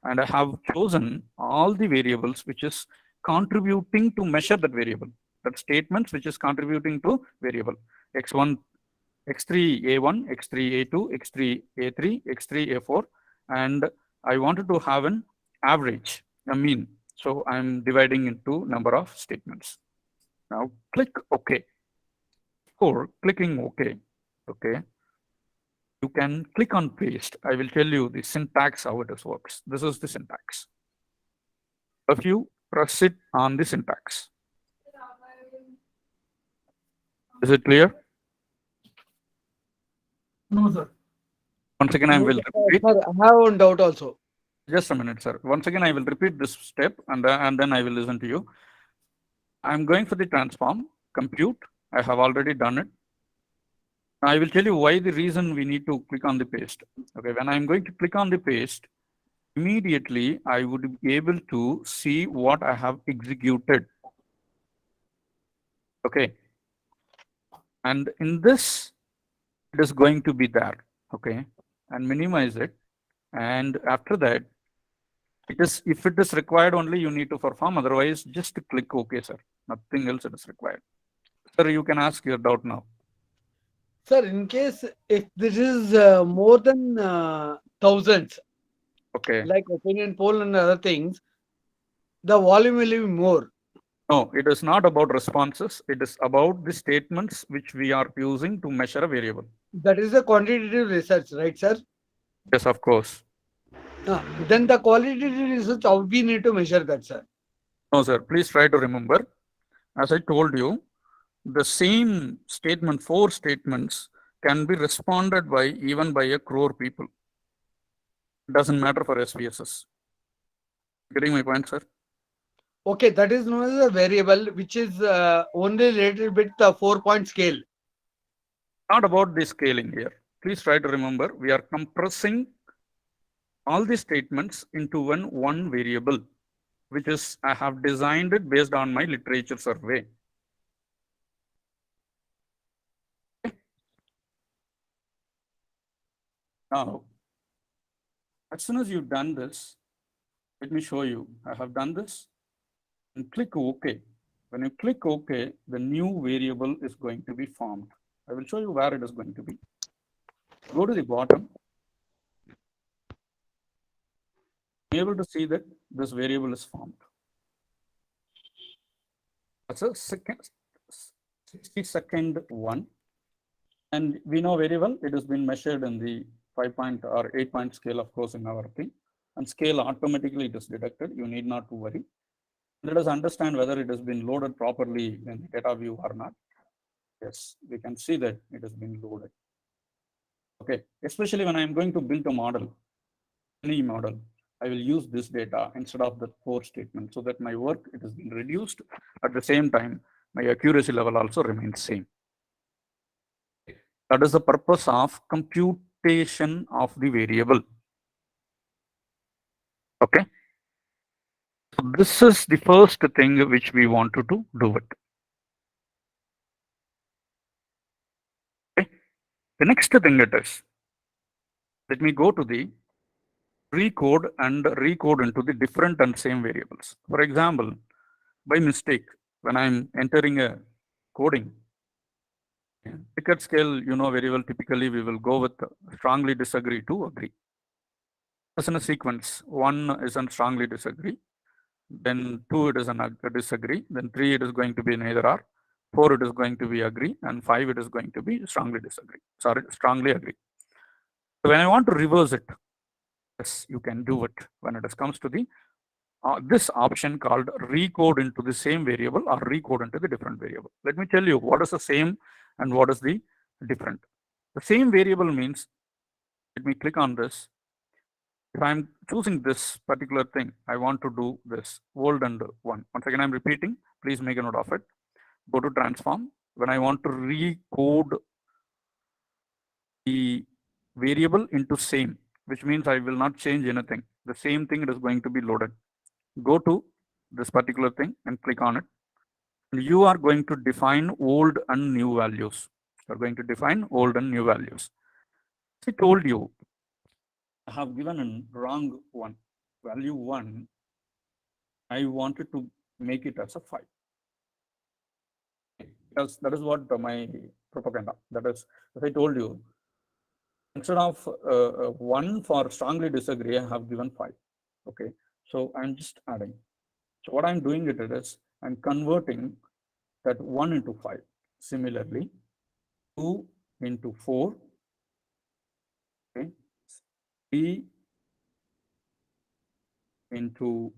and I have chosen all the variables which is contributing to measure that variable. That statements which is contributing to variable x1, x3a1, x3a2, x3a3, x3a4, and I wanted to have an average, a mean. So I'm dividing into number of statements. Now click OK. For clicking OK, okay, you can click on paste. I will tell you the syntax how it works. This is the syntax. If you press it on the syntax, is it clear? No, sir. Once again, I will repeat. Sir, I have one doubt also. Just a minute, sir. Once again, I will repeat this step and then I will listen to you. I'm going for the transform, compute. I have already done it. I will tell you why the reason we need to click on the paste. Okay, when I'm going to click on the paste, immediately I would be able to see what I have executed. Okay. And in this, it is going to be there. Okay. And minimize it. And after that, it is, if it is required only, you need to perform. Otherwise, just click OK, sir. Nothing else is required. Sir, you can ask your doubt now. Sir, in case if this is more than thousands, Okay. like opinion poll and other things, the volume will be more. No, it is not about responses. It is about the statements which we are using to measure a variable. That is the quantitative research, right, sir? Yes, of course. Then the qualitative research, how we need to measure that, sir? No, sir. Please try to remember. As I told you, the same statement, 4 statements, can be responded by even by a crore people. It doesn't matter for SPSS. Getting my point, sir? Okay, that is known as a variable, which is only related with the 4-point scale. Not about the scaling here. Please try to remember, we are compressing all the statements into one variable, which is I have designed it based on my literature survey. Now, as soon as you've done this, let me show you. I have done this and click OK. When you click OK, the new variable is going to be formed. I will show you where it is going to be. Go to the bottom. Be able to see that this variable is formed. That's a 60-second one. And we know very well it has been measured in the 5-point or 8-point scale, of course, in our thing. And scale automatically it is deducted. You need not to worry. Let us understand whether it has been loaded properly in the data view or not. Yes, we can see that it has been loaded. Okay, especially when I'm going to build a model, any model, I will use this data instead of the 4 statement so that my work, it has been reduced. At the same time, my accuracy level also remains same. That is the purpose of computation of the variable. Okay. So this is the first thing which we wanted to do it. Okay. The next thing it is, let me go to the recode and recode into the different and same variables. For example, by mistake, when I'm entering a coding, Likert scale, you know very well, typically we will go with strongly disagree to agree. As in a sequence, 1 is on strongly disagree, then 2 it is an disagree, then 3 it is going to be neither or, 4 it is going to be agree, and 5 it is going to be strongly disagree. Sorry, strongly agree. So when I want to reverse it, yes, you can do it when it comes to the this option called recode into the same variable or recode into the different variable. Let me tell you what is the same and what is the different. The same variable means, let me click on this. If I'm choosing this particular thing, I want to do this old and 1. Once again, I'm repeating, please make a note of it. Go to transform. When I want to recode the variable into same, which means I will not change anything. The same thing it is going to be loaded. Go to this particular thing and click on it. And you are going to define old and new values. You are going to define old and new values. I told you, I have given a wrong one. Value 1, I wanted to make it as a 5. Because that is what my propaganda. That is, as I told you, instead of 1 for strongly disagree, I have given 5. Okay, so I'm just adding. So what I'm doing it is I'm converting that 1 into 5. Similarly, 2 into 4. Okay, 3 into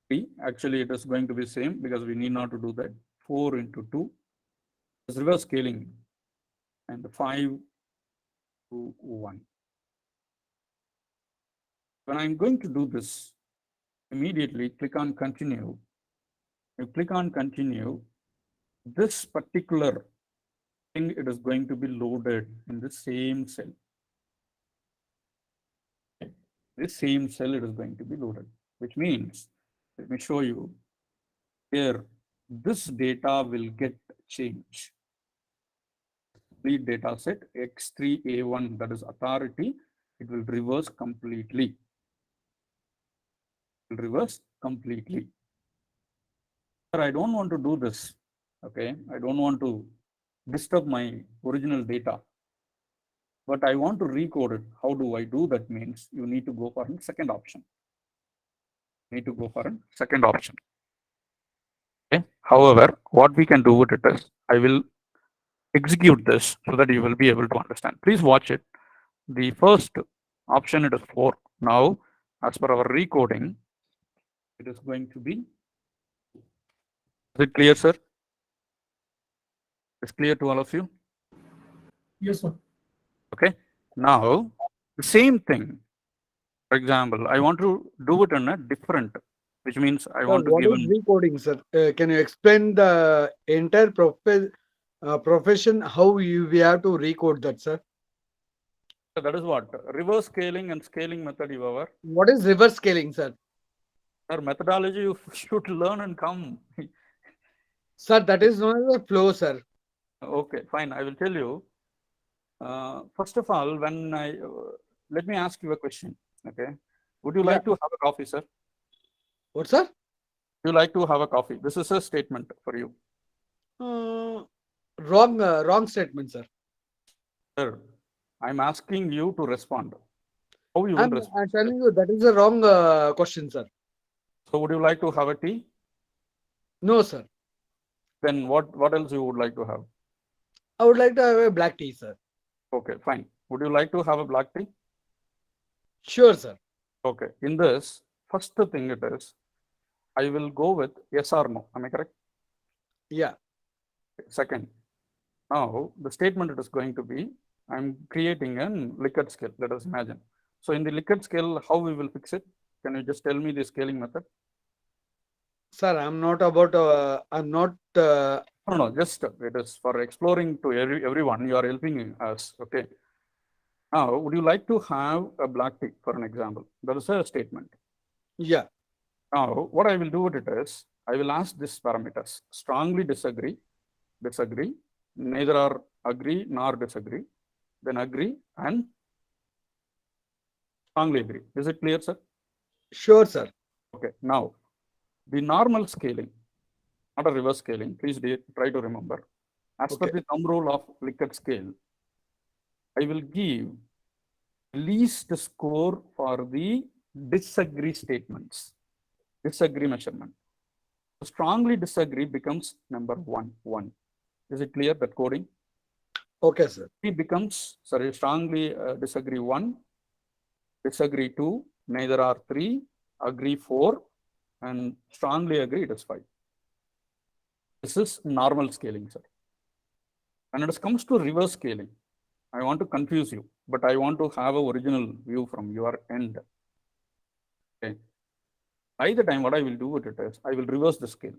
3. Actually, it is going to be same because we need not to do that. 4 into 2 is reverse scaling, and 5 to 1. When I'm going to do this, immediately click on continue. You click on continue, this particular thing, it is going to be loaded in the same cell. This same cell, it is going to be loaded, which means, let me show you here, this data will get changed. The data set X3A1, that is authority, it will reverse completely. It will reverse completely. I don't want to do this. Okay, I don't want to disturb my original data, but I want to recode it. How do I do that? Means you need to go for a second option. Need to go for a second option. Okay. However, what we can do with it is, I will execute this so that you will be able to understand. Please watch it. The first option, it is 4. Now, as per our recoding, it is going to be. Is it clear, sir? It's clear to all of you? Yes, sir. Okay. Now, the same thing. For example, I want to do it in a different, which means I Sir, want to what give is an. recoding, sir? Can you explain the entire profession, how we have to recode that, sir? That is what reverse scaling and scaling method you have. What is reverse scaling, sir? Our methodology you should learn and come. Sir, that is not the flow, sir. Okay, fine. I will tell you. First of all, when let me ask you a question. Okay, would you like to have a coffee, sir? What, sir? Would you like to have a coffee? This is a statement for you. Wrong statement, sir. Sir, I'm asking you to respond. How you will I'm respond? telling you that is a wrong question, sir. So, would you like to have a tea? No, sir. Then what else you would like to have? I would like to have a black tea, sir. Okay, fine. Would you like to have a black tea? Sure, sir. Okay. In this, first thing it is, I will go with yes or no. Am I correct? Yeah. Second, now the statement it is going to be, I'm creating a Likert scale. Let us imagine. So in the Likert scale, how we will fix it? Can you just tell me the scaling method? Sir, I'm not about, I'm not. No, just it is for exploring to everyone. You are helping us. Okay. Now, would you like to have a black tea, for an example? That is a statement. Yeah. Now, what I will do with it is, I will ask these parameters: strongly disagree, neither are agree nor disagree, then agree and strongly agree. Is it clear, sir? Sure, sir. Okay. Now, the normal scaling, not a reverse scaling. Please try to remember. As per the thumb rule of Likert scale, I will give least score for the disagree statements, disagree measurement. Strongly disagree becomes number 1. Is it clear, that coding? Okay, sir. It becomes, sorry, strongly disagree 1, disagree 2, neither are 3, agree 4, and strongly agree it is 5. This is normal scaling, sir. When it comes to reverse scaling, I want to confuse you, but I want to have an original view from your end. Okay. By the time, what I will do with it is, I will reverse the scale,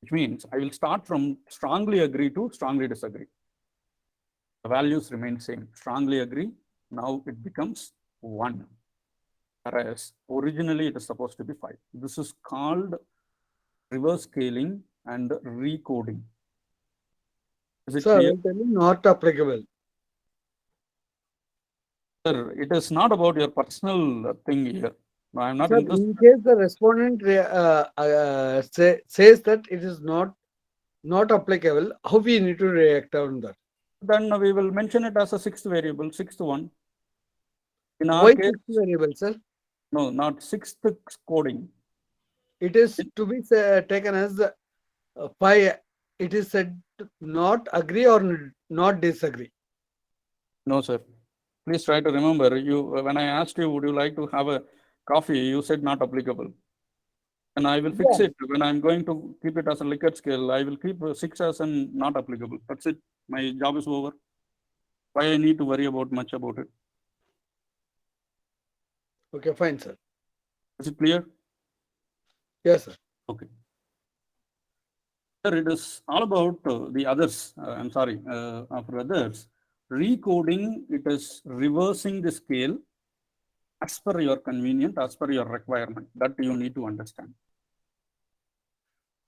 which means I will start from strongly agree to strongly disagree. The values remain same. Strongly agree, now it becomes 1. Whereas originally it is supposed to be 5. This is called reverse scaling and recoding. Is it Sir, clear? I'm telling not applicable. Sir, it is not about your personal thing here. No, I'm not Sir, interested. in case the respondent says that it is not applicable, how we need to react on that? Then we will mention it as a 6th variable, 6th one. In our Why case, 6th variable, sir? no, not 6th coding. It is to be taken as 5. It is said to not agree or not disagree. No, sir. Please try to remember. You, when I asked you, would you like to have a coffee? You said not applicable. And I will fix it. When I'm going to keep it as a Likert scale, I will keep 6 as an not applicable. That's it. My job is over. Why I need to worry about much about it? Okay, fine, sir. Is it clear? Yes, sir. Okay. Sir, it is all about the others. I'm sorry, for others. Recoding, it is reversing the scale as per your convenience, as per your requirement. That you need to understand.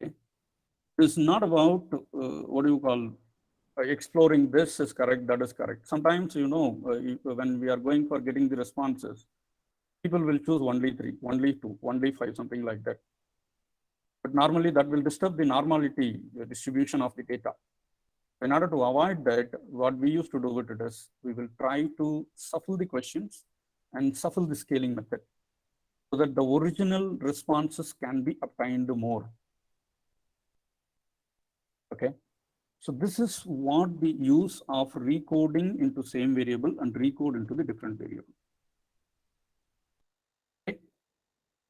Okay. It is not about what do you call exploring this is correct, that is correct. Sometimes, when we are going for getting the responses, people will choose only 3, only 2, only 5, something like that. But normally that will disturb the normality distribution of the data. In order to avoid that, what we used to do with it is we will try to shuffle the questions and shuffle the scaling method so that the original responses can be obtained more. Okay. So this is what the use of recoding into same variable and recode into the different variable. Okay.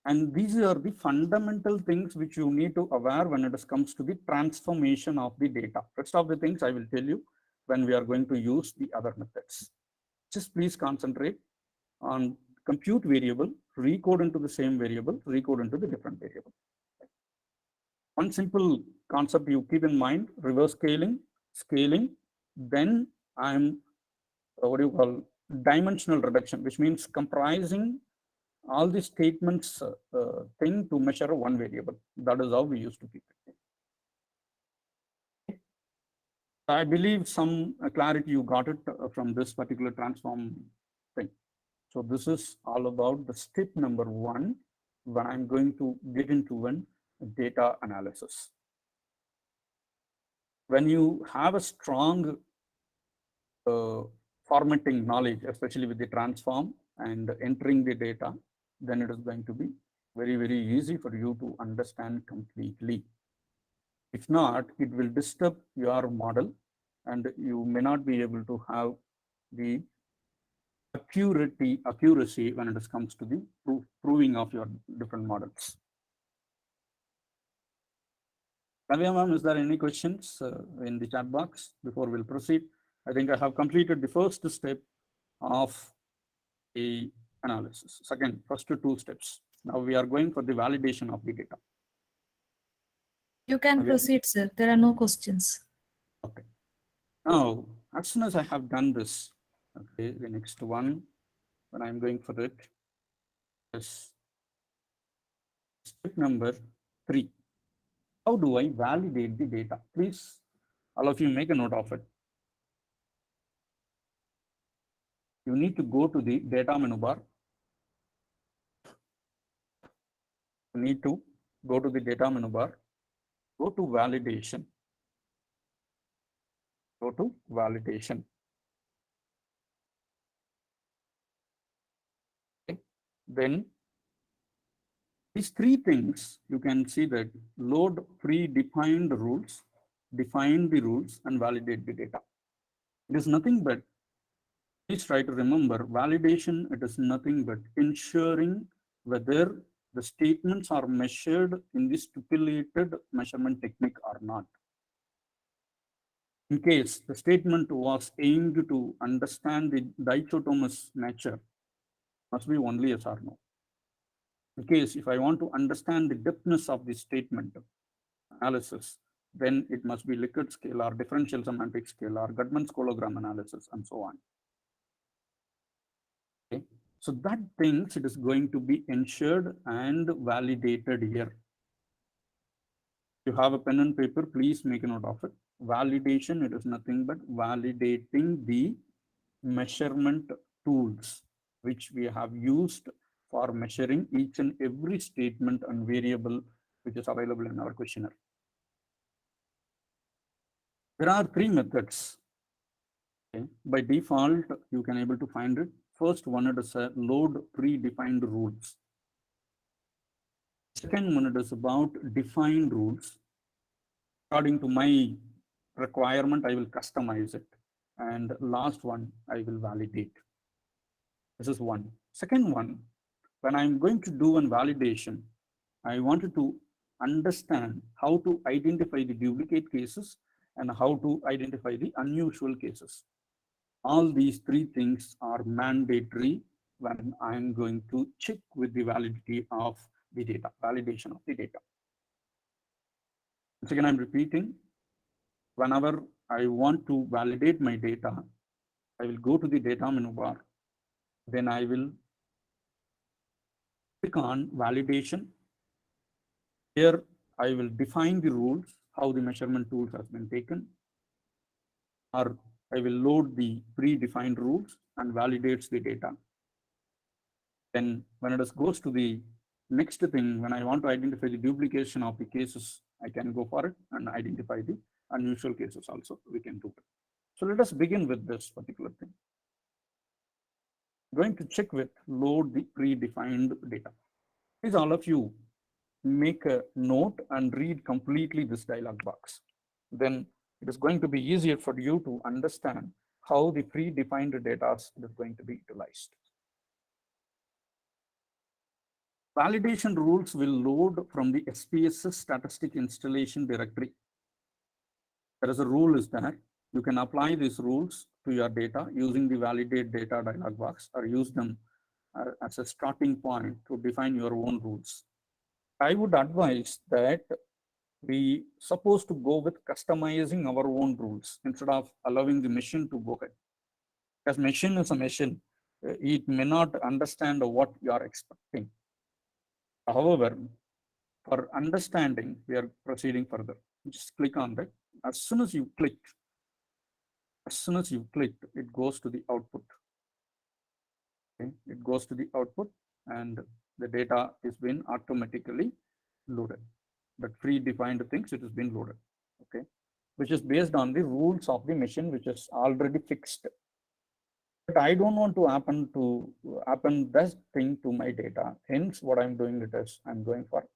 And these are the fundamental things which you need to aware when it comes to the transformation of the data. Rest of the things I will tell you when we are going to use the other methods. Just please concentrate on compute variable, recode into the same variable, recode into the different variable. One simple concept you keep in mind, reverse scaling, then I'm what do you call dimensional reduction, which means comprising all the statements thing to measure one variable. That is how we used to keep it. I believe some clarity you got it from this particular transform thing. So this is all about the step number 1 when I'm going to get into an data analysis. When you have a strong formatting knowledge, especially with the transform and entering the data, then it is going to be very, very easy for you to understand completely. If not, it will disturb your model and you may not be able to have the accuracy when it comes to the proving of your different models. Kavya ma'am, is there any questions in the chat box before we'll proceed? I think I have completed the first step of the analysis. Second, first 2 steps. Now we are going for the validation of the data. You can Okay. proceed, sir. There are no questions. Okay. Now, as soon as I have done this, okay, the next one, when I'm going for it, is step number 3. How do I validate the data? Please, all of you make a note of it. You need to go to the data menu bar. You need to go to the data menu bar, go to validation, go to validation. Okay. Then these 3 things, you can see that load predefined rules, define the rules and validate the data. It is nothing but, please try to remember, validation, it is nothing but ensuring whether the statements are measured in the stipulated measurement technique or not. In case the statement was aimed to understand the dichotomous nature, must be only yes or no. In case if I want to understand the depthness of the statement analysis, then it must be Likert scalar, differential semantic scalar, Gutmann's hologram analysis, and so on. Okay. So that things it is going to be ensured and validated here. If you have a pen and paper, please make a note of it. Validation, it is nothing but validating the measurement tools which we have used for measuring each and every statement and variable which is available in our questionnaire. There are 3 methods. Okay. By default, you can able to find it. First one, it is a load predefined rules. Second one, it is about defined rules. According to my requirement, I will customize it. And last one, I will validate. This is one. Second one, when I'm going to do a validation, I wanted to understand how to identify the duplicate cases and how to identify the unusual cases. All these 3 things are mandatory when I'm going to check with the validity of the data, validation of the data. Once again, I'm repeating, whenever I want to validate my data, I will go to the data menu bar. Then I will click on validation. Here, I will define the rules, how the measurement tools has been taken, or I will load the predefined rules and validates the data. Then when it goes to the next thing, when I want to identify the duplication of the cases, I can go for it and identify the unusual cases also, we can do it. So let us begin with this particular thing. I'm going to check with load the predefined data. Please all of you make a note and read completely this dialog box. Then it is going to be easier for you to understand how the predefined data is going to be utilized. Validation rules will load from the SPSS statistic installation directory. There is a rule is there. You can apply these rules to your data using the validate data dialog box or use them as a starting point to define your own rules. I would advise that we supposed to go with customizing our own rules instead of allowing the machine to go ahead. Because machine is a machine, it may not understand what you are expecting. However, for understanding, we are proceeding further. Just click on that. As soon as you clicked, it goes to the output. Okay? It goes to the output and the data is being automatically loaded. But predefined things, it has been loaded. Okay, which is based on the rules of the machine, which is already fixed. But I don't want to happen this thing to my data. Hence, what I'm doing it is I'm going for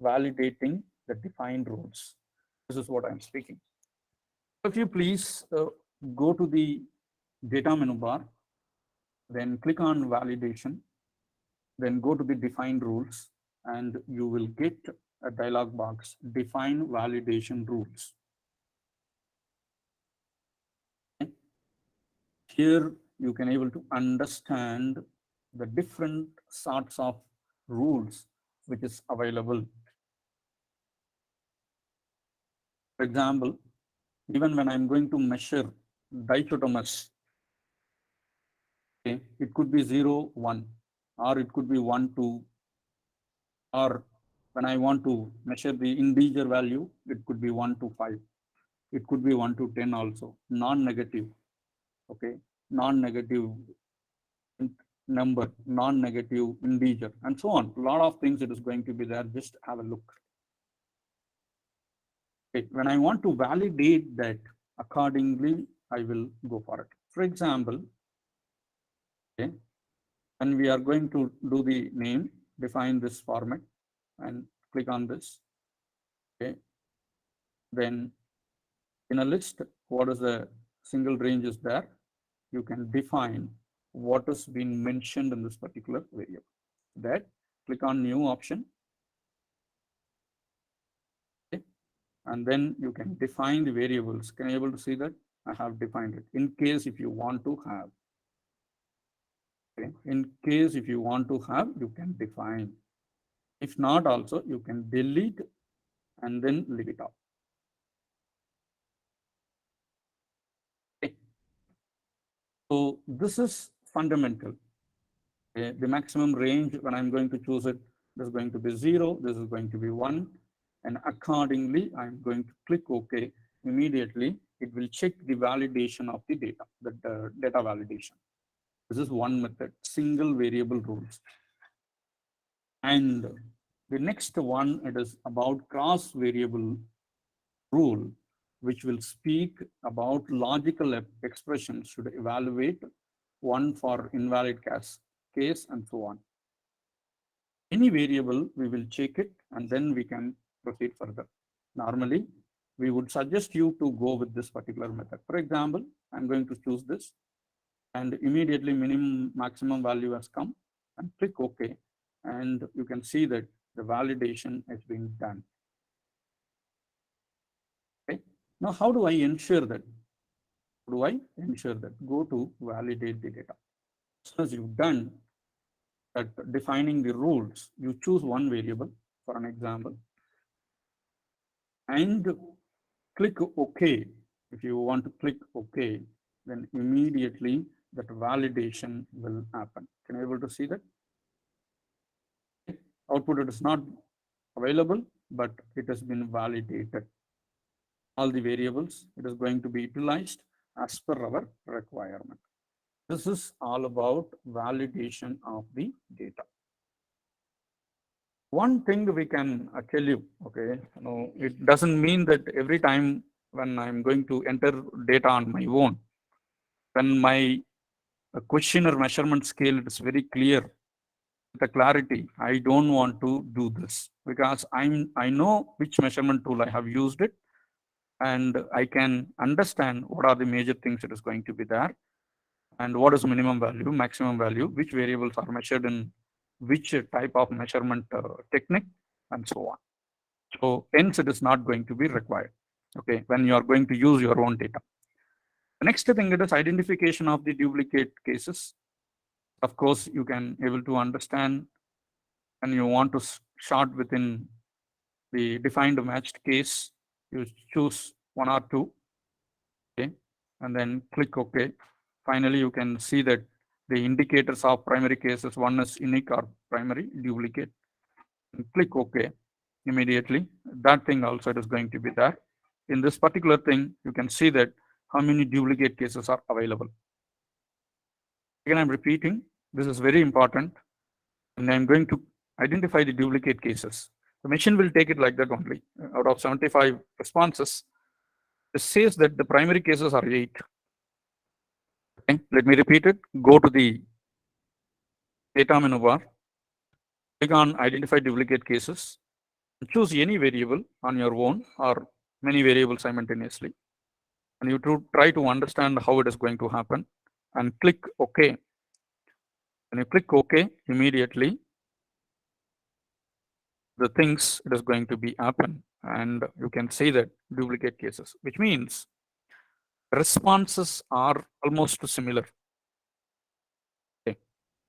validating the defined rules. This is what I'm speaking. If you please go to the data menu bar, then click on validation, then go to the defined rules, and you will get a dialog box, define validation rules. Okay. Here you can able to understand the different sorts of rules which is available. For example, even when I'm going to measure dichotomous, okay, it could be 0, 1, or it could be 1, 2, or when I want to measure the integer value, it could be 1 to 5. It could be 1 to 10 also, non-negative, okay, non-negative number, non-negative integer, and so on. A lot of things it is going to be there. Just have a look. Okay. When I want to validate that accordingly, I will go for it. For example, okay, when we are going to do the name, define this format and click on this. Okay. Then in a list, what is the single range is there? You can define what has been mentioned in this particular variable. That click on new option. Okay. And then you can define the variables. Can you able to see that? I have defined it. In case if you want to have. Okay. In case if you want to have, you can define. If not also, you can delete and then leave it off. Okay. So this is fundamental. Okay. The maximum range, when I'm going to choose it, this is going to be 0, this is going to be 1. And accordingly, I'm going to click OK. Immediately, it will check the validation of the data, the data validation. This is one method, single variable rules. And the next one, it is about cross variable rule, which will speak about logical expressions should evaluate one for invalid case and so on. Any variable, we will check it and then we can proceed further. Normally, we would suggest you to go with this particular method. For example, I'm going to choose this and immediately minimum maximum value has come and click OK. And you can see that the validation is being done. Okay. Now, how do I ensure that? How do I ensure that? Go to validate the data. As soon as you've done, that defining the rules, you choose one variable for an example and click OK. If you want to click OK, then immediately that validation will happen. Can you able to see that? Output it is not available, but it has been validated. All the variables, it is going to be utilized as per our requirement. This is all about validation of the data. One thing we can tell you, okay, it doesn't mean that every time when I'm going to enter data on my own, when my question or measurement scale is very clear, the clarity, I don't want to do this because I know which measurement tool I have used it, and I can understand what are the major things that is going to be there, and what is minimum value, maximum value, which variables are measured in which type of measurement technique, and so on. So hence it is not going to be required, okay, when you are going to use your own data. The next thing it is identification of the duplicate cases. Of course, you can able to understand, and you want to start within the defined matched case, you choose one or two, okay, and then click OK. Finally, you can see that the indicators of primary cases, one is unique or primary, duplicate. And click OK immediately. That thing also is going to be there. In this particular thing, you can see that how many duplicate cases are available. Again, I'm repeating, this is very important, and I'm going to identify the duplicate cases. The machine will take it like that only. Out of 75 responses, it says that the primary cases are 8. Okay, let me repeat it. Go to the data menu bar, click on identify duplicate cases, and choose any variable on your own or many variables simultaneously. And you try to understand how it is going to happen and click OK. When you click OK, immediately the things it is going to be happen, and you can see that duplicate cases, which means responses are almost similar. Okay.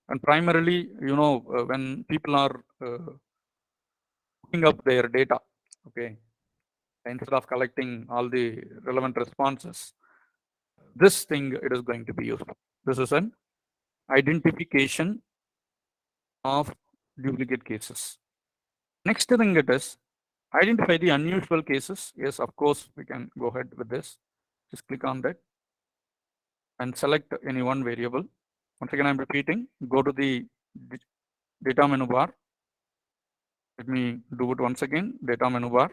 And primarily, when people are putting up their data, okay, instead of collecting all the relevant responses, this thing it is going to be used. This is an identification of duplicate cases. Next thing it is identify the unusual cases. Yes, of course, we can go ahead with this. Just click on that and select any one variable. Once again, I'm repeating, go to the data menu bar. Let me do it once again, data menu bar.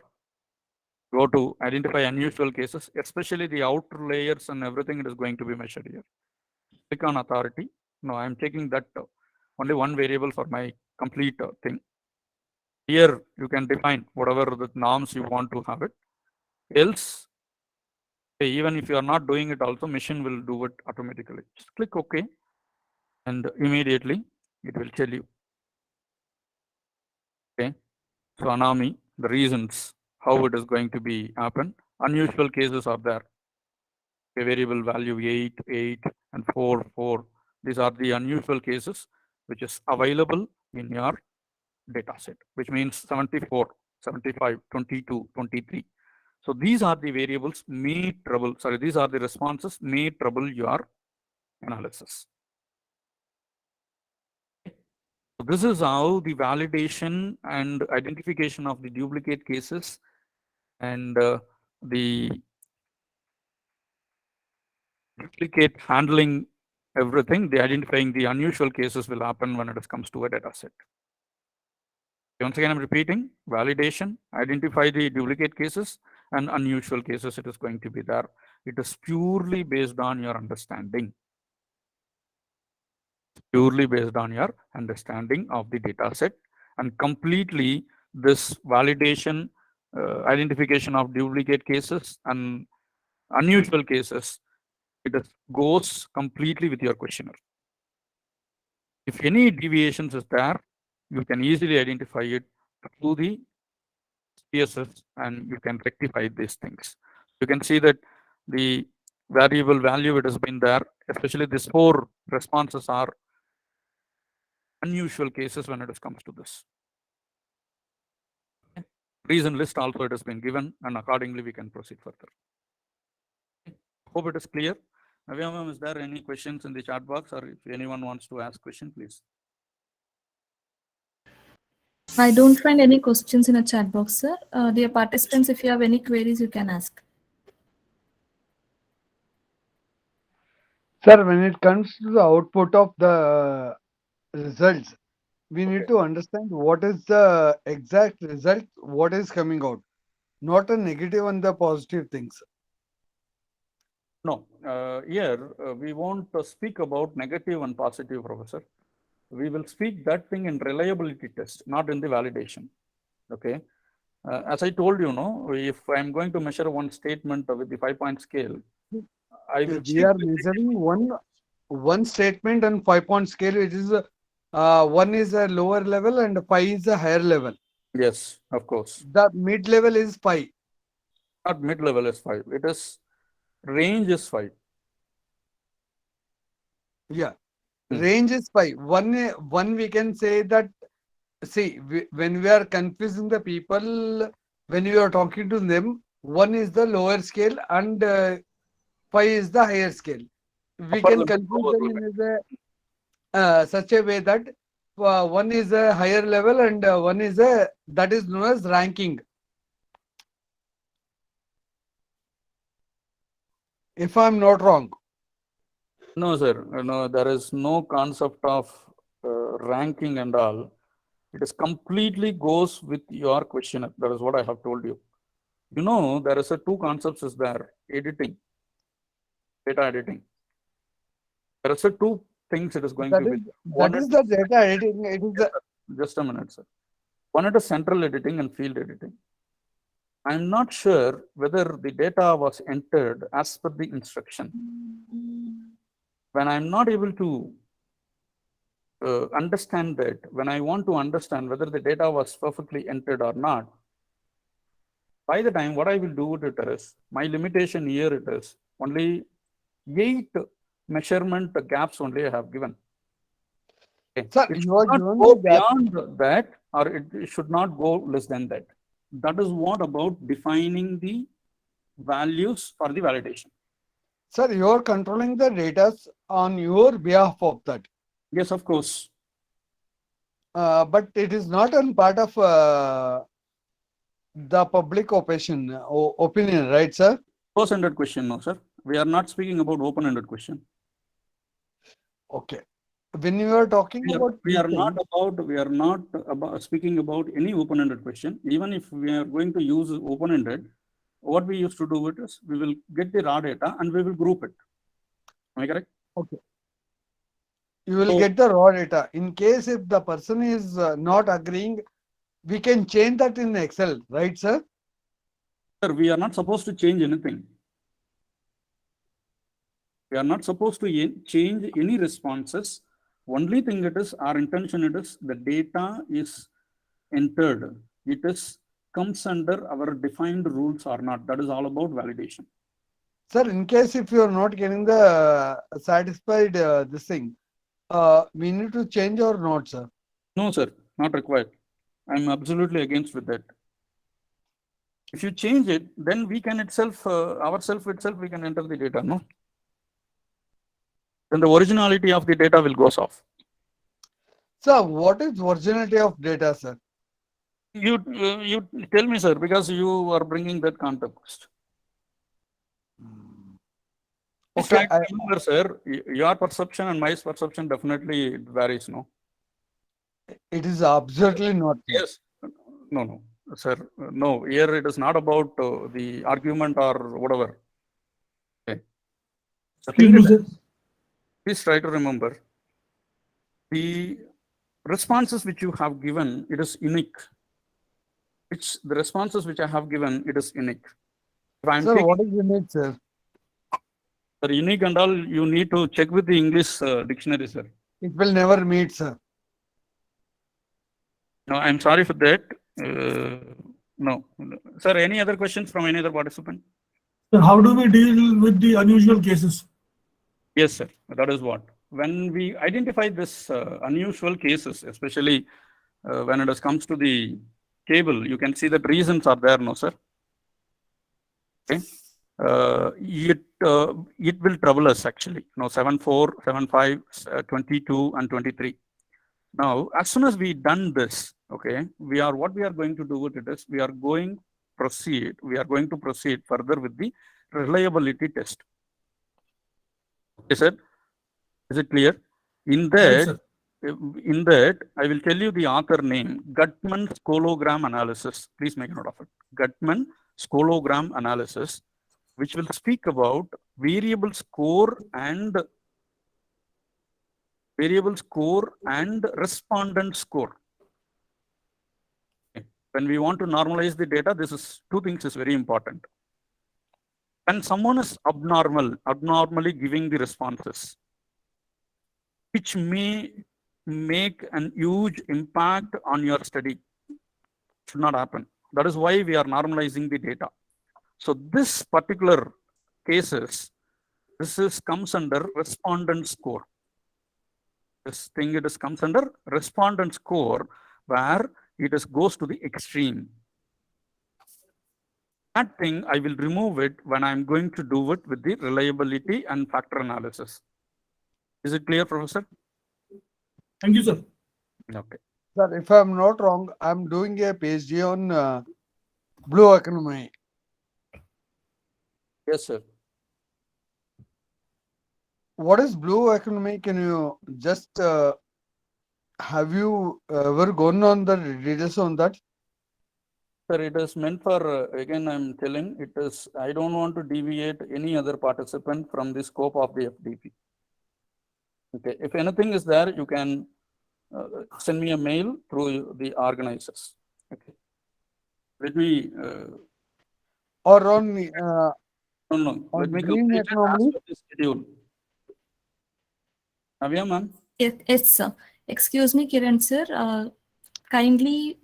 Go to identify unusual cases, especially the outer layers and everything it is going to be measured here. Click on authority. No, I'm taking that only one variable for my complete thing. Here you can define whatever the norms you want to have it. Else, even if you are not doing it also, machine will do it automatically. Just click OK, and immediately it will tell you. Okay, so Anami, the reasons how it is going to be happen. Unusual cases are there. A variable value 8, 8, and 4, 4. These are the unusual cases which is available in your data set, which means 74, 75, 22, 23. So these are the variables may trouble, sorry, these are the responses may trouble your analysis. So this is how the validation and identification of the duplicate cases and the duplicate handling everything, the identifying the unusual cases will happen when it comes to a data set. Once again, I'm repeating, validation, identify the duplicate cases and unusual cases it is going to be there. It is purely based on your understanding. Purely based on your understanding of the data set, and completely this validation, identification of duplicate cases and unusual cases, it goes completely with your questionnaire. If any deviations is there, you can easily identify it through the SPSS and you can rectify these things. You can see that the variable value it has been there, especially these 4 responses are unusual cases when it comes to this. Reason list also it has been given, and accordingly we can proceed further. Hope it is clear. Navya ma'am, is there any questions in the chat box, or if anyone wants to ask question, please? I don't find any questions in a chat box, sir. Dear participants, if you have any queries, you can ask. Sir, when it comes to the output of the results, we need to understand what is the exact result, what is coming out, not a negative and the positive things. No, here we won't speak about negative and positive, Professor. We will speak that thing in reliability test, not in the validation. Okay. As I told you, no, if I'm going to measure one statement with the 5-point scale, I will. We are measuring one statement and 5-point scale. It is one is a lower level and 5 is a higher level. Yes, of course. The mid level is 5. Not mid level is 5. It is range is 5. Yeah, range is 5. One we can say that. See, when we are confusing the people, when we are talking to them, one is the lower scale and 5 is the higher scale. We Upper can limit, confuse lower them limit. in such a way that one is a higher level and one is that is known as ranking. If I'm not wrong. No, sir. No, there is no concept of ranking and all. It is completely goes with your question. That is what I have told you. You know, there is a two concepts is there: editing, data editing. There is a two things it is going to be. That is the data editing. It is just a minute, sir. One it is central editing and field editing. I'm not sure whether the data was entered as per the instruction. When I'm not able to understand that, when I want to understand whether the data was perfectly entered or not, by the time what I will do with it is, my limitation here it is only 8 measurement gaps only I have given. Okay. Sir, it should you are not given go the gap. beyond that, or it should not go less than that. That is what about defining the values for the validation. Sir, you are controlling the data on your behalf of that. Yes, of course. But it is not on part of the public opinion, right, sir? Close-ended question, no, sir. We are not speaking about open-ended question. Okay. When you are talking about we are not about speaking about any open-ended question. Even if we are going to use open-ended, what we used to do it is we will get the raw data and we will group it. Am I correct? Okay. You will get the raw data. In case if the person is not agreeing, we can change that in Excel, right, sir? Sir, we are not supposed to change anything. We are not supposed to change any responses. Only thing it is, our intention it is the data is entered. It is comes under our defined rules or not. That is all about validation. Sir, in case if you are not getting the satisfied this thing, we need to change or not, sir? No, sir, not required. I'm absolutely against with that. If you change it, then we can itself, ourself itself, we can enter the data, no? Then the originality of the data will go off. Sir, what is originality of data, sir? You tell me, sir, because you are bringing that context. Okay, remember, sir, your perception and my perception definitely varies, no? It is absolutely not. Yes. No, sir. No, here it is not about the argument or whatever. Okay. The thing is, please try to remember the responses which you have given, it is unique. The responses which I have given, it is unique. If I'm Sir, what is unique, sir? Sir, unique and all, you need to check with the English dictionary, sir. It will never meet, sir. No, I'm sorry for that. No. Sir, any other questions from any other participant? So how do we deal with the unusual cases? Yes, sir. That is what. when we identify this unusual cases, especially when it comes to the table, you can see that reasons are there, no, sir? Okay. It will trouble us actually. 7.4, 7.5, 22, and 23. Now, as soon as we done this, okay, what we are going to do with it is we are going to proceed further with the reliability test. Is it clear? In Right, that, sir. I will tell you the author name, Gutman Scologram Analysis. Please make a note of it. Gutman Scologram Analysis, which will speak about variable score and respondent score. Okay. When we want to normalize the data, two things is very important. When someone is abnormally giving the responses, which may make a huge impact on your study, should not happen. That is why we are normalizing the data. So this particular cases, comes under respondent score. Comes under respondent score, where it goes to the extreme. That thing I will remove it when I'm going to do it with the reliability and factor analysis. Is it clear, Professor? Thank you, sir. Okay. Sir, if I'm not wrong, I'm doing a PhD on blue economy. Yes, sir. What is blue economy? Can you just have you ever gone on the details on that? Sir, it is meant for, again, I'm telling, I don't want to deviate any other participant from the scope of the FDP. Okay, if anything is there, you can send me a mail through the organizers. Okay. Let me, Or on no, on let me green complete it as economy? per the schedule. Navya, ma'am? Yes, sir. Excuse me, Kiran sir. Kindly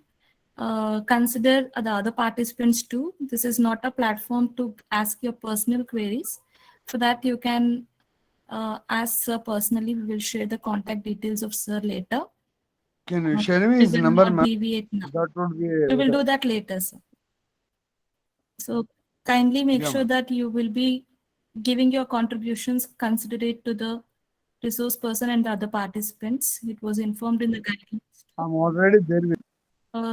consider the other participants too. This is not a platform to ask your personal queries. For that, you can ask sir personally. We will share the contact details of sir later. Can you share me We his will number, not ma'am? deviate now. That would be We will do that later, sir. So kindly make Yeah, sure ma'am. that you will be giving your contributions considerate to the resource person and the other participants. It was informed in the guidelines. I'm already there with.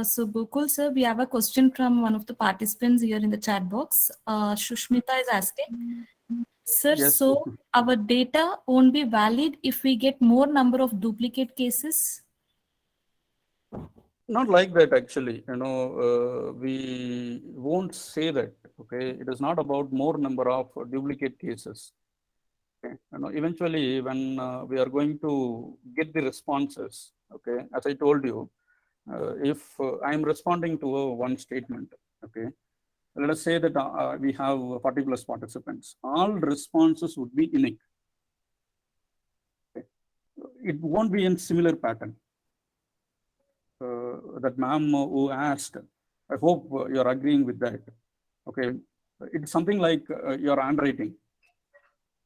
So Gokul sir, we have a question from one of the participants here in the chat box. Shushmita is asking, sir, Yes. so our data won't be valid if we get more number of duplicate cases? Not like that, actually. We won't say that. Okay, it is not about more number of duplicate cases. Okay, eventually, when we are going to get the responses, okay, as I told you, if I am responding to one statement, okay, let us say that we have 40 plus participants, all responses would be unique. Okay. It won't be in similar pattern. That ma'am who asked, I hope you're agreeing with that. Okay, it's something like your handwriting.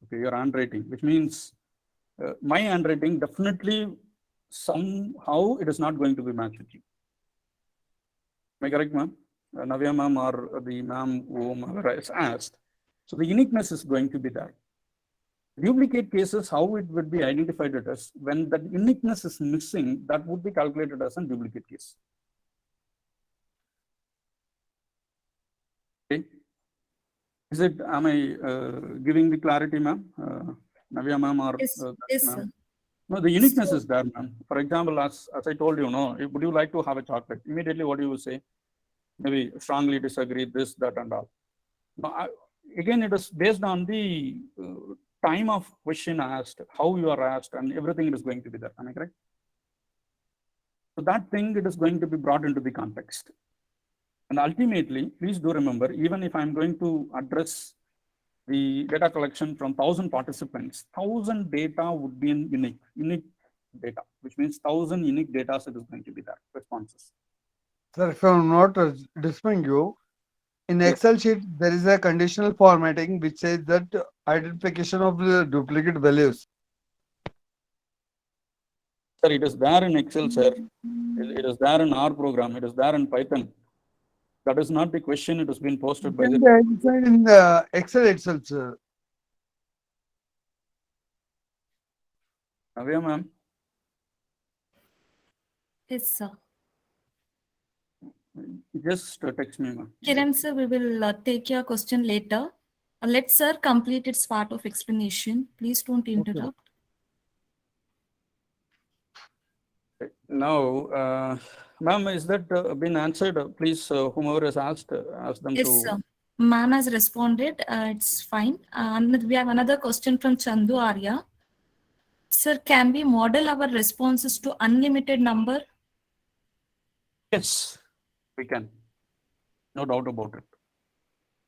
Okay, your handwriting, which means my handwriting definitely somehow it is not going to be matched with you. Am I correct, ma'am? Navya ma'am or the ma'am whomever is asked. So the uniqueness is going to be there. Duplicate cases, how it would be identified as when that uniqueness is missing, that would be calculated as a duplicate case. Okay. Is it, am I giving the clarity, ma'am? Navya ma'am or Yes, yes, sir. no, the uniqueness is there, ma'am. For example, as I told you, would you like to have a chocolate? Immediately, what do you say? Maybe strongly disagree, this, that, and all. Now, again, it is based on the time of question asked, how you are asked, and everything is going to be there. Am I correct? So that thing, it is going to be brought into the context. And ultimately, please do remember, even if I'm going to address the data collection from 1,000 participants, 1,000 data would be in unique data, which means 1,000 unique data set is going to be there, responses. Sir, if I'm not disturbing you, in Yes. Excel sheet, there is a conditional formatting which says that identification of the duplicate values. Sir, it is there in Excel, sir. It is there in R program. It is there in Python. That is not the question. It has been posted by Can the. be identified in the Excel itself, sir. Navya, ma'am. Yes, sir. Just text me, ma'am. Kiran, sir, we will take your question later. Let sir complete its part of explanation. Please don't interrupt. Now, ma'am, is that been answered? Please, whomever has asked, ask them Yes, to. sir. Ma'am has responded. It's fine. And we have another question from Chandu Arya. Sir, can we model our responses to unlimited number? Yes, we can. No doubt about it.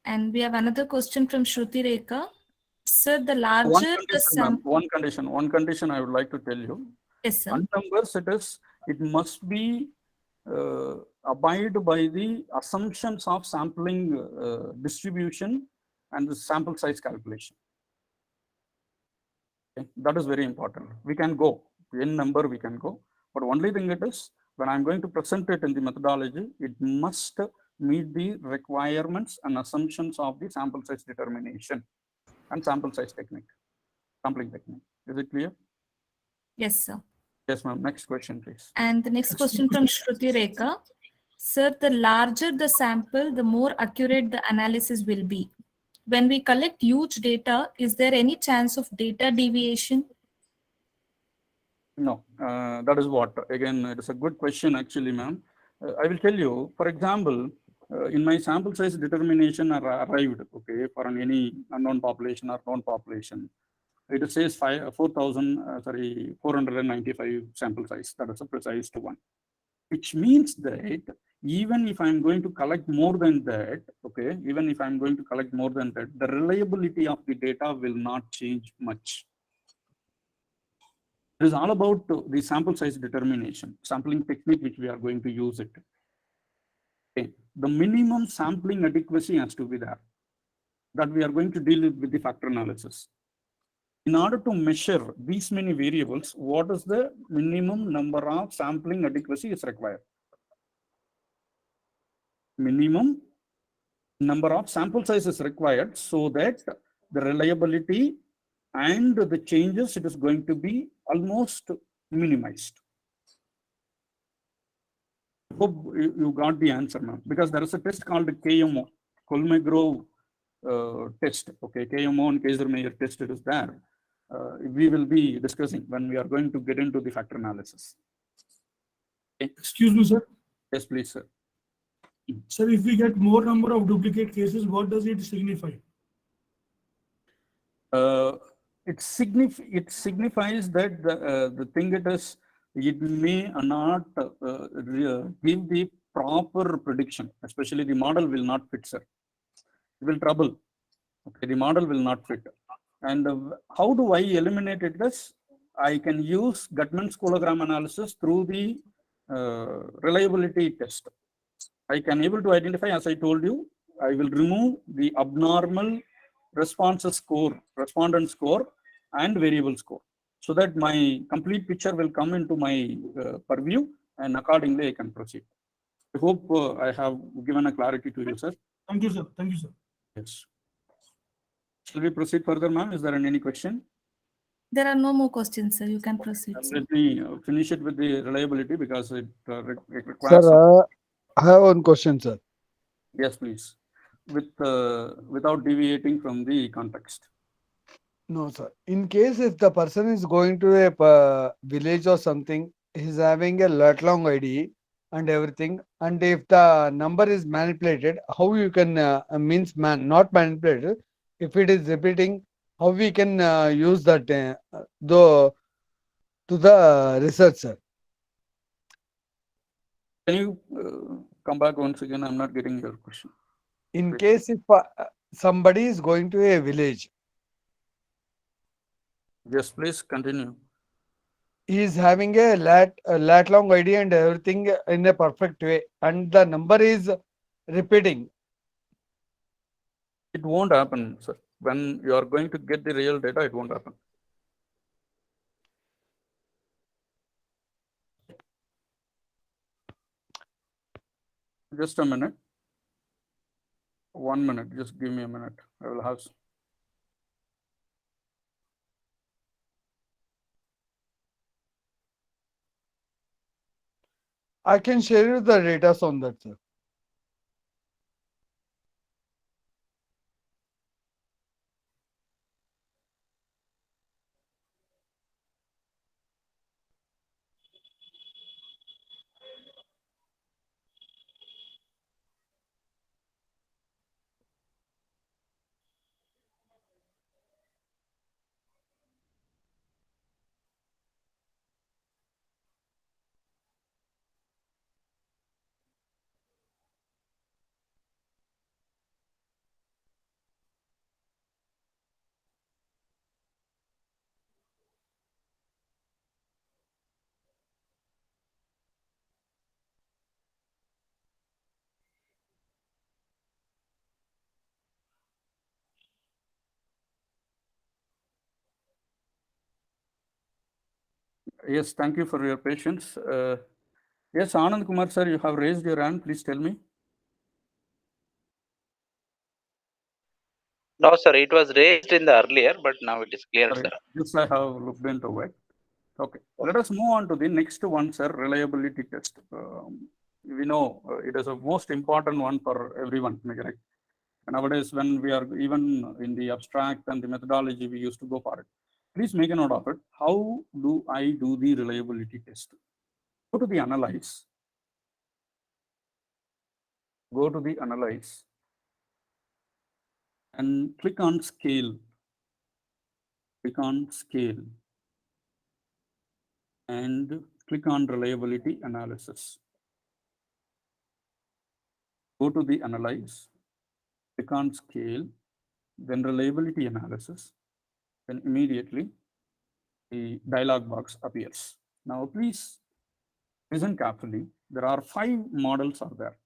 And we have another question from Shruti Rekha. Sir, the One larger the condition, ma'am. sample. One condition I would like to tell you. Yes, sir. Unnumbers, it must be abide by the assumptions of sampling distribution and the sample size calculation. Okay? That is very important. We can go, n number we can go, but only thing it is, when I'm going to present it in the methodology, it must meet the requirements and assumptions of the sample size determination and sample size technique, sampling technique. Is it clear? Yes, sir. Yes, ma'am. Next question, please. And the next question from Shruti Rekha. Sir, the larger the sample, the more accurate the analysis will be. When we collect huge data, is there any chance of data deviation? No, that is what, again, it is a good question actually, ma'am. I will tell you, for example, in my sample size determination arrived, okay, for any unknown population or known population, it says 495 sample size, that is a precise one. Which means that even if I'm going to collect more than that, okay, even if I'm going to collect more than that, the reliability of the data will not change much. It is all about the sample size determination, sampling technique which we are going to use it. Okay. The minimum sampling adequacy has to be there, that we are going to deal with the factor analysis. In order to measure these many variables, what is the minimum number of sampling adequacy is required? Minimum number of sample size is required so that the reliability and the changes, it is going to be almost minimized. Hope you got the answer, ma'am, because there is a test called KMO, Kolmogorov test. Okay, KMO and Kaiser-Meyer test, it is there. We will be discussing when we are going to get into the factor analysis. Okay. Excuse me, sir. Yes, please, sir. Sir, if we get more number of duplicate cases, what does it signify? It signifies that the thing it may not give the proper prediction, especially the model will not fit, sir. It will trouble. Okay, the model will not fit. And how do I eliminate it? I can use Gutmann's hologram analysis through the reliability test. I can able to identify, as I told you, I will remove the abnormal responses score, respondent score, and variable score, so that my complete picture will come into my purview, and accordingly I can proceed. I hope I have given a clarity to you, sir. Thank you, sir. Thank you, sir. Yes. Shall we proceed further, ma'am? Is there any question? There are no more questions, sir. You can proceed, sir. Let me finish it with the reliability because it requires. Sir, I have one question, sir. Yes, please. Without deviating from the context. No, sir. In case if the person is going to a village or something, he's having a lat-long ID and everything, and if the number is manipulated, how you can means not manipulated. If it is repeating, how we can use that to the research, sir. Can you come back once again? I'm not getting your question. In case if somebody is going to a village, Yes, please continue. he is having a lat long ID and everything in a perfect way, and the number is repeating. It won't happen, sir. When you are going to get the real data, it won't happen. Just a minute. 1 minute. Just give me a minute. I will have. I can share you the data on that, sir. Yes, thank you for your patience. Yes, Anand Kumar sir, you have raised your hand. Please tell me. No, sir, it was raised in the earlier, but now it is clear, Sorry, sir. this I have looked into it. Okay, let us move on to the next one, sir, reliability test. We know it is a most important one for everyone, correct? Nowadays, when we are even in the abstract and the methodology, we used to go for it. Please make a note of it. How do I do the reliability test? Go to the analyze. Go to the analyze and click on scale. Click on scale and click on reliability analysis. Go to the analyze, click on scale, then reliability analysis, then immediately the dialog box appears. Now, please listen carefully. There are 5 models are there.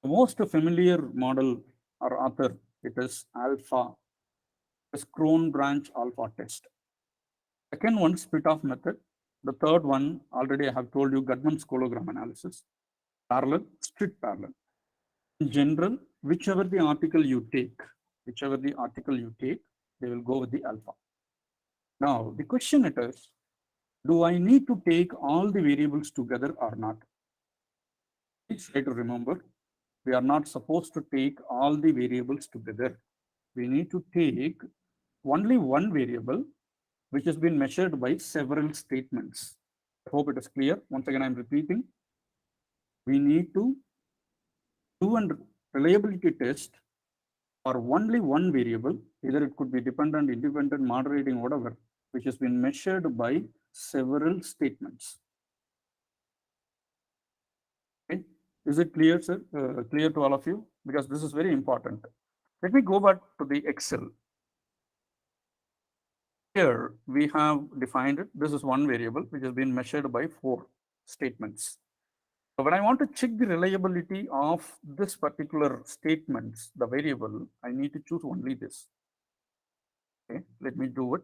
The most familiar model or author, it is alpha, is Cron branch alpha test. Second one, split off method. The third one, already I have told you, Gutman's hologram analysis. Parallel, strict parallel. In general, whichever the article you take, they will go with the alpha. Now, the question it is, do I need to take all the variables together or not? Please try to remember, we are not supposed to take all the variables together. We need to take only one variable, which has been measured by several statements. I hope it is clear. Once again, I'm repeating. We need to do a reliability test for only one variable, either it could be dependent, independent, moderating, whatever, which has been measured by several statements. Okay. Is it clear, sir? Clear to all of you? Because this is very important. Let me go back to the Excel. Here we have defined it. This is one variable which has been measured by 4 statements. So when I want to check the reliability of this particular statements, the variable, I need to choose only this. Okay, let me do it.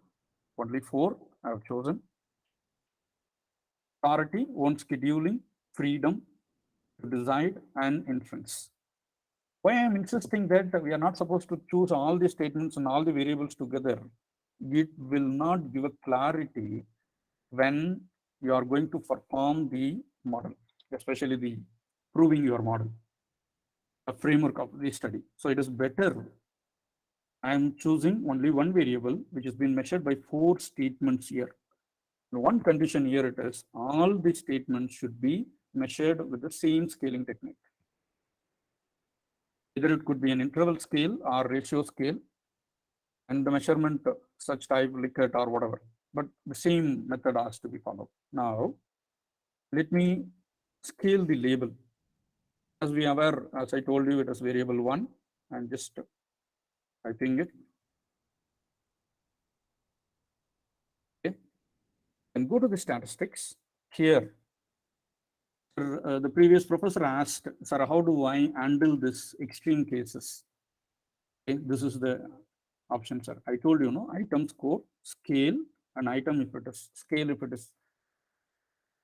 Only 4 I have chosen. Authority, own scheduling, freedom to decide, and inference. Why I am insisting that we are not supposed to choose all the statements and all the variables together. It will not give a clarity when you are going to perform the model, especially the proving your model, the framework of the study. So it is better I am choosing only one variable which has been measured by 4 statements here. One condition here it is, all the statements should be measured with the same scaling technique. Either it could be an interval scale or ratio scale, and the measurement such type Likert or whatever, but the same method has to be followed. Now, let me scale the label. As we are aware, as I told you, it is variable 1, and just typing it. Okay. And go to the statistics. Here, the previous professor asked, sir, how do I handle this extreme cases? Okay, this is the option, sir. I told you, no, item score, scale, and item if it is scale if it is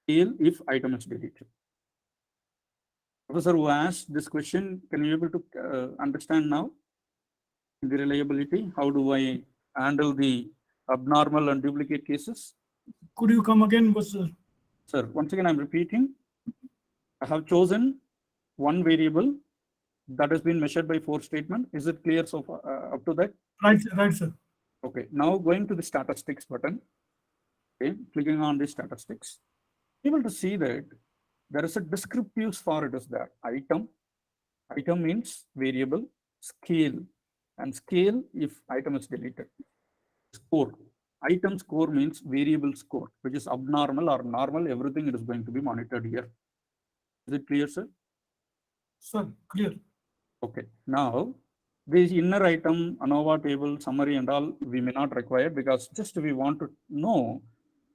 scale if item is deleted. Professor who asked this question, can you able to understand now the reliability? How do I handle the abnormal and duplicate cases? Could you come again, sir? Sir, once again, I'm repeating. I have chosen one variable that has been measured by 4 statement. Is it clear so far up to that? Right, sir. Okay. Now going to the statistics button. Okay. Clicking on the statistics. Able to see that there is a descriptive for it is there. Item. Item means variable. Scale. And scale if item is deleted. Score. Item score means variable score, which is abnormal or normal. Everything it is going to be monitored here. Is it clear, sir? Sir, clear. Okay. Now, these inner item, ANOVA table, summary and all, we may not require because just we want to know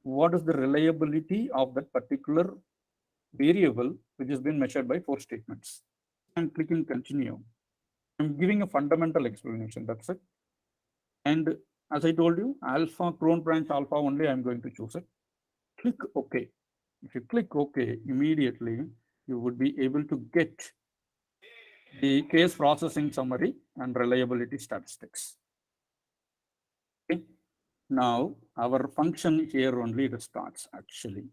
what is the reliability of that particular variable which has been measured by 4 statements. I'm clicking continue. I'm giving a fundamental explanation. That's it. And as I told you, alpha, cron branch alpha only I'm going to choose it. Click OK. If you click OK, immediately you would be able to get the case processing summary and reliability statistics. Okay. Now, our function here only it starts actually.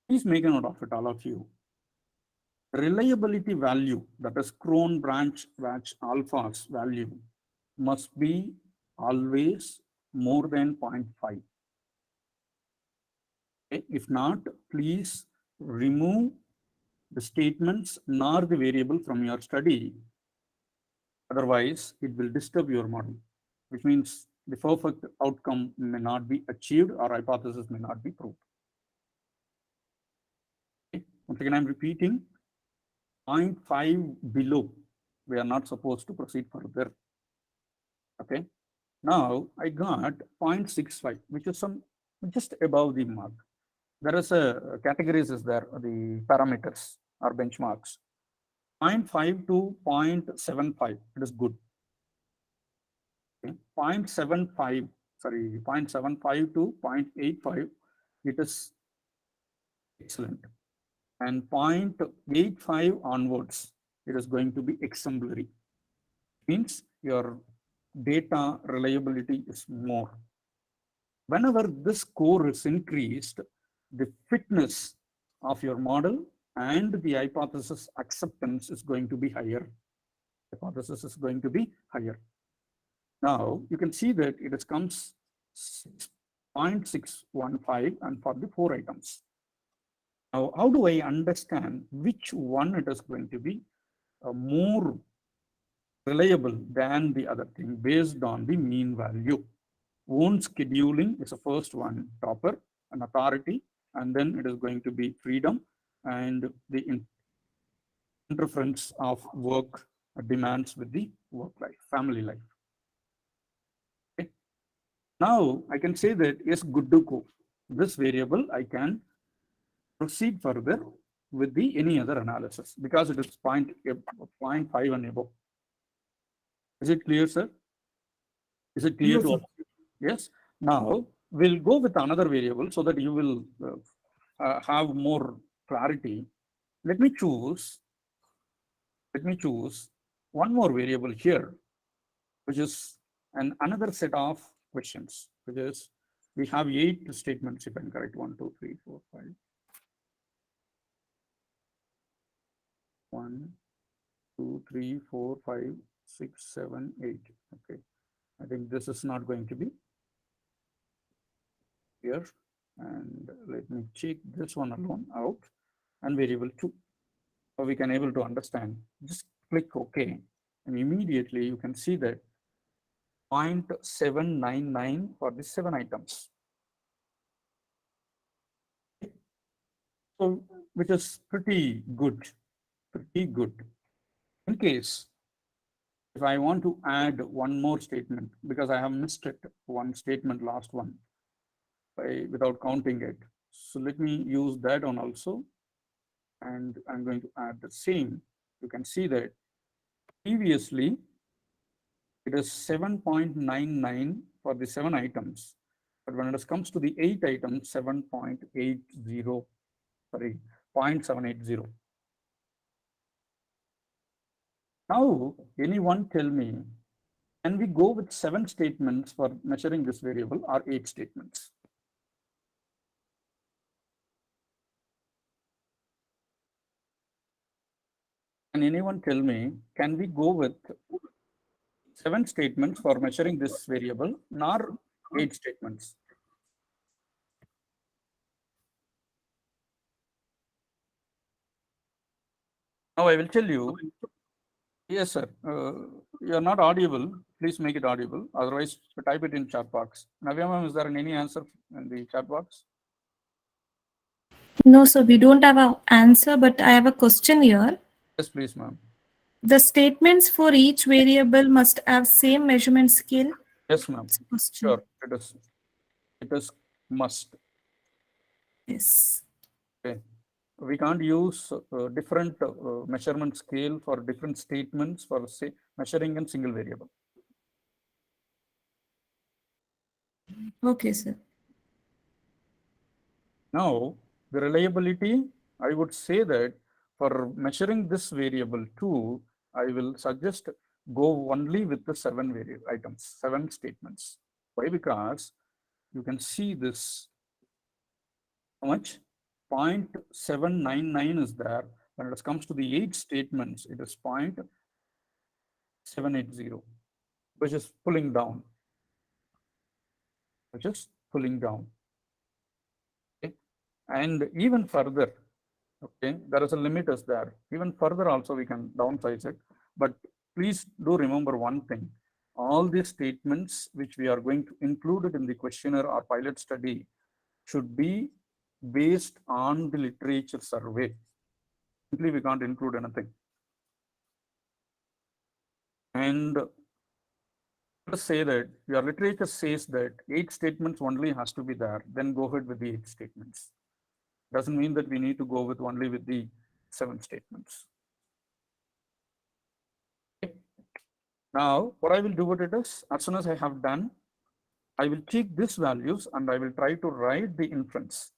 Please make a note of it, all of you. Reliability value, that is cron branch alpha's value, must be always more than 0.5. Okay. If not, please remove the statements nor the variable from your study. Otherwise, it will disturb your model, which means the perfect outcome may not be achieved or hypothesis may not be proved. Okay. Once again, I'm repeating 0.5 below. We are not supposed to proceed further. Okay. Now I got 0.65, which is some just above the mark. There is a categories is there, the parameters or benchmarks. 0.5 to 0.75, it is good. Okay. 0.75, sorry, 0.75 to 0.85, it is excellent. And 0.85 onwards, it is going to be exemplary. Means your data reliability is more. Whenever this score is increased, the fitness of your model and the hypothesis acceptance is going to be higher. Hypothesis is going to be higher. Now you can see that it comes 6.615 and for the 4 items. Now, how do I understand which one it is going to be more reliable than the other thing based on the mean value? Own scheduling is the first one, topper, an authority, and then it is going to be freedom and the interference of work demands with the work life, family life. Okay. Now I can say that yes, good to go. This variable I can proceed further with the any other analysis because it is 0.5 and above. Is it clear, sir? Is it clear Yes, to all? Yes. Now we'll go with another variable so that you will have more clarity. Let me choose one more variable here, which is another set of questions, which is we have 8 statements, if I'm correct. 1, 2, 3, 4, 5. 1, 2, 3, 4, 5, 6, 7, 8. Okay. I think this is not going to be here. And let me check this one alone out and variable 2. So we can able to understand. Just click OK. And immediately you can see that 0.799 for the 7 items. So which is pretty good. In case if I want to add one more statement, because I have missed it, one statement, last one, without counting it. So let me use that one also. And I'm going to add the same. You can see that previously it is 7.99 for the 7 items. But when it comes to the 8 items, 7.80, sorry, 0.780. Now, anyone tell me, can we go with 7 statements for measuring this variable or 8 statements? Can anyone tell me, can we go with 7 statements for measuring this variable, nor 8 statements? Now I will tell you. Yes, sir. You are not audible. Please make it audible. Otherwise, type it in chat box. Navya ma'am, is there any answer in the chat box? No, sir, we don't have an answer, but I have a question here. Yes, please, ma'am. The statements for each variable must have same measurement scale. Yes, ma'am. Question. Sure, it is. It is must. Yes. Okay. We can't use different measurement scale for different statements for say measuring a single variable. Okay, sir. Now, the reliability, I would say that for measuring this variable too, I will suggest go only with the 7 variable items, 7 statements. Why? Because you can see this, how much? 0.799 is there. When it comes to the 8 statements, it is 0.780, which is pulling down. Which is pulling down. Okay. And even further, okay, there is a limit is there. Even further also we can downsize it. But please do remember one thing. All these statements which we are going to include it in the questionnaire or pilot study should be based on the literature survey. Simply we can't include anything. And let's say that your literature says that 8 statements only has to be there, then go ahead with the 8 statements. Doesn't mean that we need to go with only with the 7 statements. Okay. Now, what I will do with it is, as soon as I have done, I will take these values and I will try to write the inference.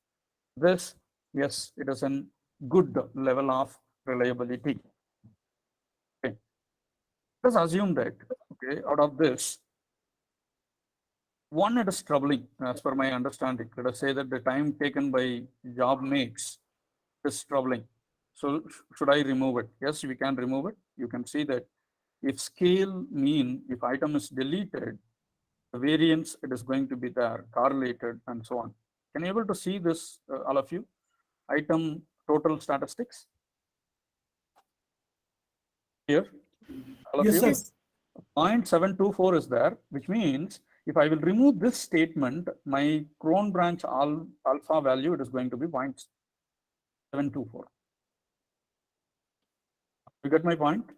This, yes, it is a good level of reliability. Okay. Let's assume that, okay, out of this, one, it is troubling as per my understanding. Let us say that the time taken by job makes is troubling. So should I remove it? Yes, we can remove it. You can see that if scale mean, if item is deleted, the variance, it is going to be there, correlated and so on. Can you able to see this, all of you? Item total statistics. Here, all of Yes, you. sir. 0.724 is there, which means if I will remove this statement, my cron branch alpha value, it is going to be 0.724. You get my point?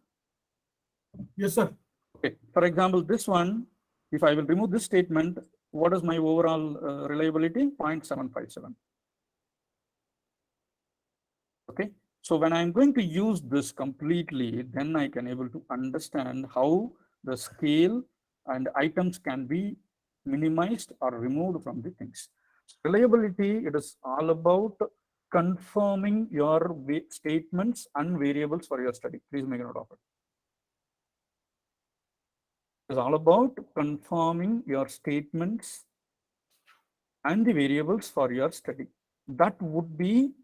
Yes, sir. Okay. For example, this one, if I will remove this statement, what is my overall reliability? 0.757. Okay. So when I'm going to use this completely, then I can able to understand how the scale and items can be minimized or removed from the things. Reliability, it is all about confirming your statements and variables for your study. Please make a note of it. It's all about confirming your statements and the variables for your study. That would be,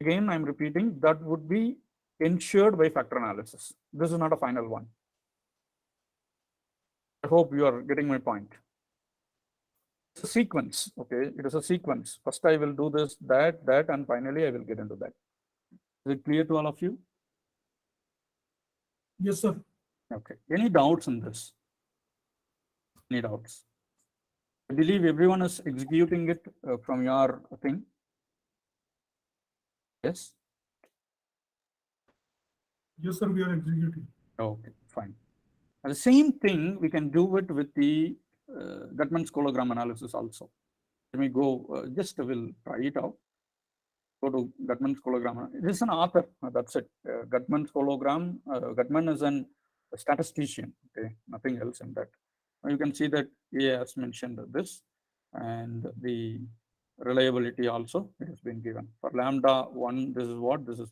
again, I'm repeating, that would be ensured by factor analysis. This is not a final one. I hope you are getting my point. It's a sequence, okay? It is a sequence. First, I will do this, that, and finally, I will get into that. Is it clear to all of you? Yes, sir. Okay. Any doubts in this? Any doubts? I believe everyone is executing it from your thing. Yes? Yes, sir. We are executing. Okay, fine. And the same thing we can do it with the Gutman's hologram analysis also. Let me go, just will try it out. Go to Gutman's hologram. It is an author, that's it. Gutman's hologram, Gutman is a statistician, okay, nothing else in that. You can see that he has mentioned this, and the reliability also it has been given. For lambda 1, this is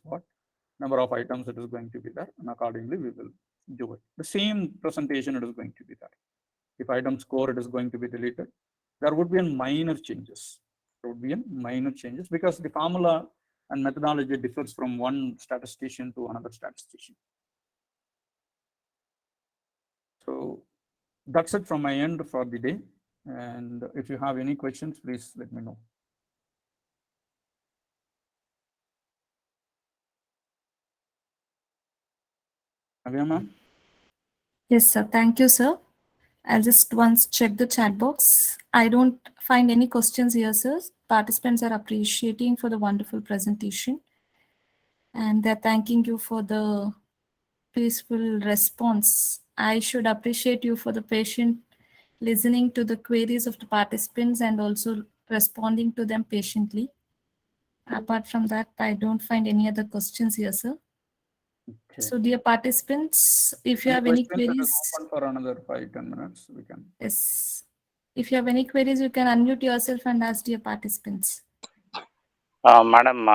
what, number of items it is going to be there, and accordingly we will do it. The same presentation it is going to be there. If item score it is going to be deleted, there would be a minor changes. There would be a minor changes because the formula and methodology differs from one statistician to another statistician. So that's it from my end for the day. And if you have any questions, please let me know. Navya ma'am? Yes, sir. Thank you, sir. I'll just once check the chat box. I don't find any questions here, sir. Participants are appreciating for the wonderful presentation. And they're thanking you for the peaceful response. I should appreciate you for the patient listening to the queries of the participants and also responding to them patiently. Apart from that, I don't find any other questions here, sir. Okay. So, dear participants, if you have any questions, it is queries, open for another 5-10 minutes. We can. yes. If you have any queries, you can unmute yourself and ask dear participants. Madam,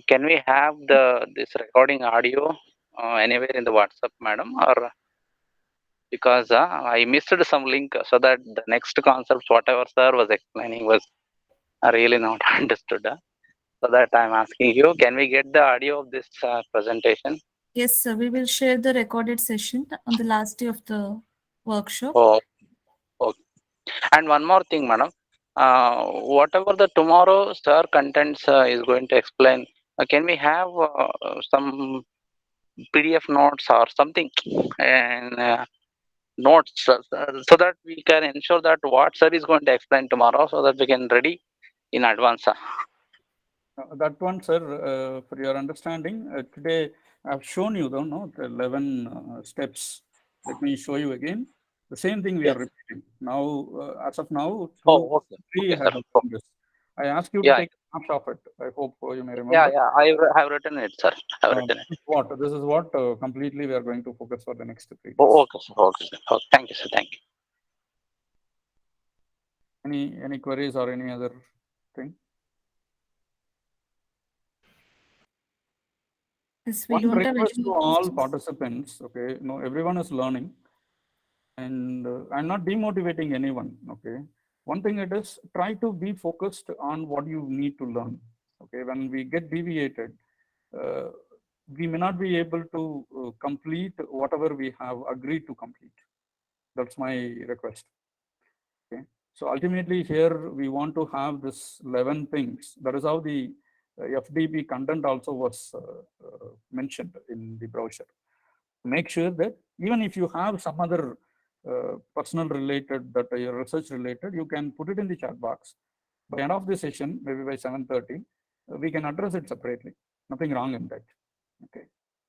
can we have this recording audio anywhere in the WhatsApp, madam, or because I missed some link, so that the next concepts whatever sir was explaining was really not understood. So that I'm asking you, can we get the audio of this presentation? Yes, sir. We will share the recorded session on the last day of the workshop. Oh, okay. And one more thing, madam. Whatever the tomorrow sir contents is going to explain, can we have some PDF notes or something and notes so that we can ensure that what sir is going to explain tomorrow, so that we can ready in advance. That one, sir, for your understanding, today I've shown you, don't know, the 11 steps. Let me show you again. The same thing we are repeating. Now, as of now, Oh, okay. 3 Okay, have sir. done this. I asked you to Yeah. take a snapshot of it. I hope you may remember. Yeah, I have written it, sir. I have written it. This is what completely we are going to focus for the next 3 days. Oh, okay, sir. Okay, sir. Okay. Thank you, sir. Thank you. Any queries or any other thing? Yes, we One don't have request any to all questions. participants, okay, no, everyone is learning, and I'm not demotivating anyone, okay. One thing it is, try to be focused on what you need to learn, okay. When we get deviated, we may not be able to complete whatever we have agreed to complete. That's my request, okay. So ultimately here we want to have this 11 things. That is how the FDP content also was mentioned in the brochure. Make sure that even if you have some other personal related, that your research related, you can put it in the chat box. By end of the session, maybe by 7:30, we can address it separately. Nothing wrong in that. Okay.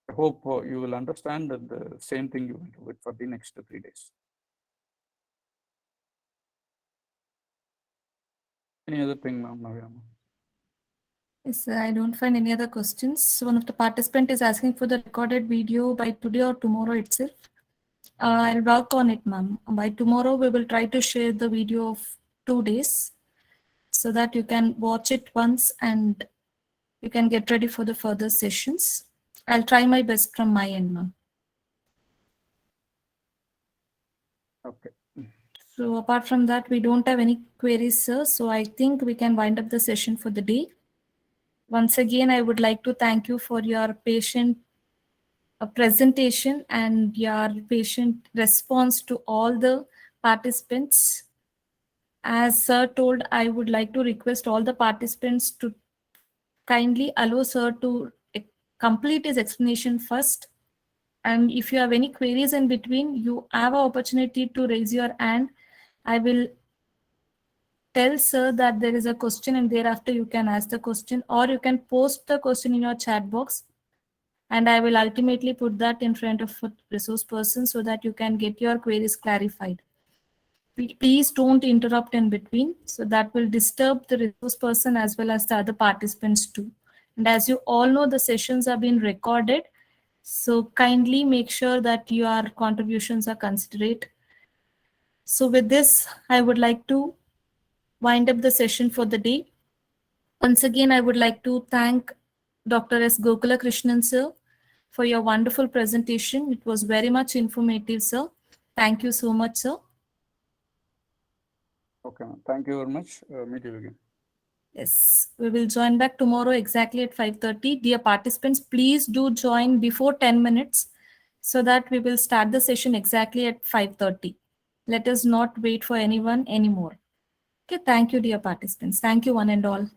I hope you will understand that the same thing you will do it for the next 3 days. Any other thing, ma'am? Yes, sir, I don't find any other questions. One of the participant is asking for the recorded video by today or tomorrow itself. I'll work on it, ma'am. By tomorrow, we will try to share the video of 2 days so that you can watch it once and you can get ready for the further sessions. I'll try my best from my end, ma'am. Okay. So apart from that, we don't have any queries, sir. So I think we can wind up the session for the day. Once again, I would like to thank you for your patient presentation and your patient response to all the participants. As sir told, I would like to request all the participants to kindly allow sir to complete his explanation first. And if you have any queries in between, you have an opportunity to raise your hand. I will tell sir that there is a question and thereafter you can ask the question, or you can post the question in your chat box and I will ultimately put that in front of a resource person so that you can get your queries clarified. Please don't interrupt in between, so that will disturb the resource person as well as the other participants too. And as you all know, the sessions are being recorded, so kindly make sure that your contributions are considerate. So with this, I would like to wind up the session for the day. Once again, I would like to thank Dr. S. Gokula Krishnan, sir, for your wonderful presentation. It was very much informative, sir. Thank you so much, sir. Okay, ma'am. Thank you very much. Meet you again. Yes, we will join back tomorrow exactly at 5:30. Dear participants, please do join before 10 minutes so that we will start the session exactly at 5:30. Let us not wait for anyone anymore. Okay, thank you, dear participants. Thank you, one and all.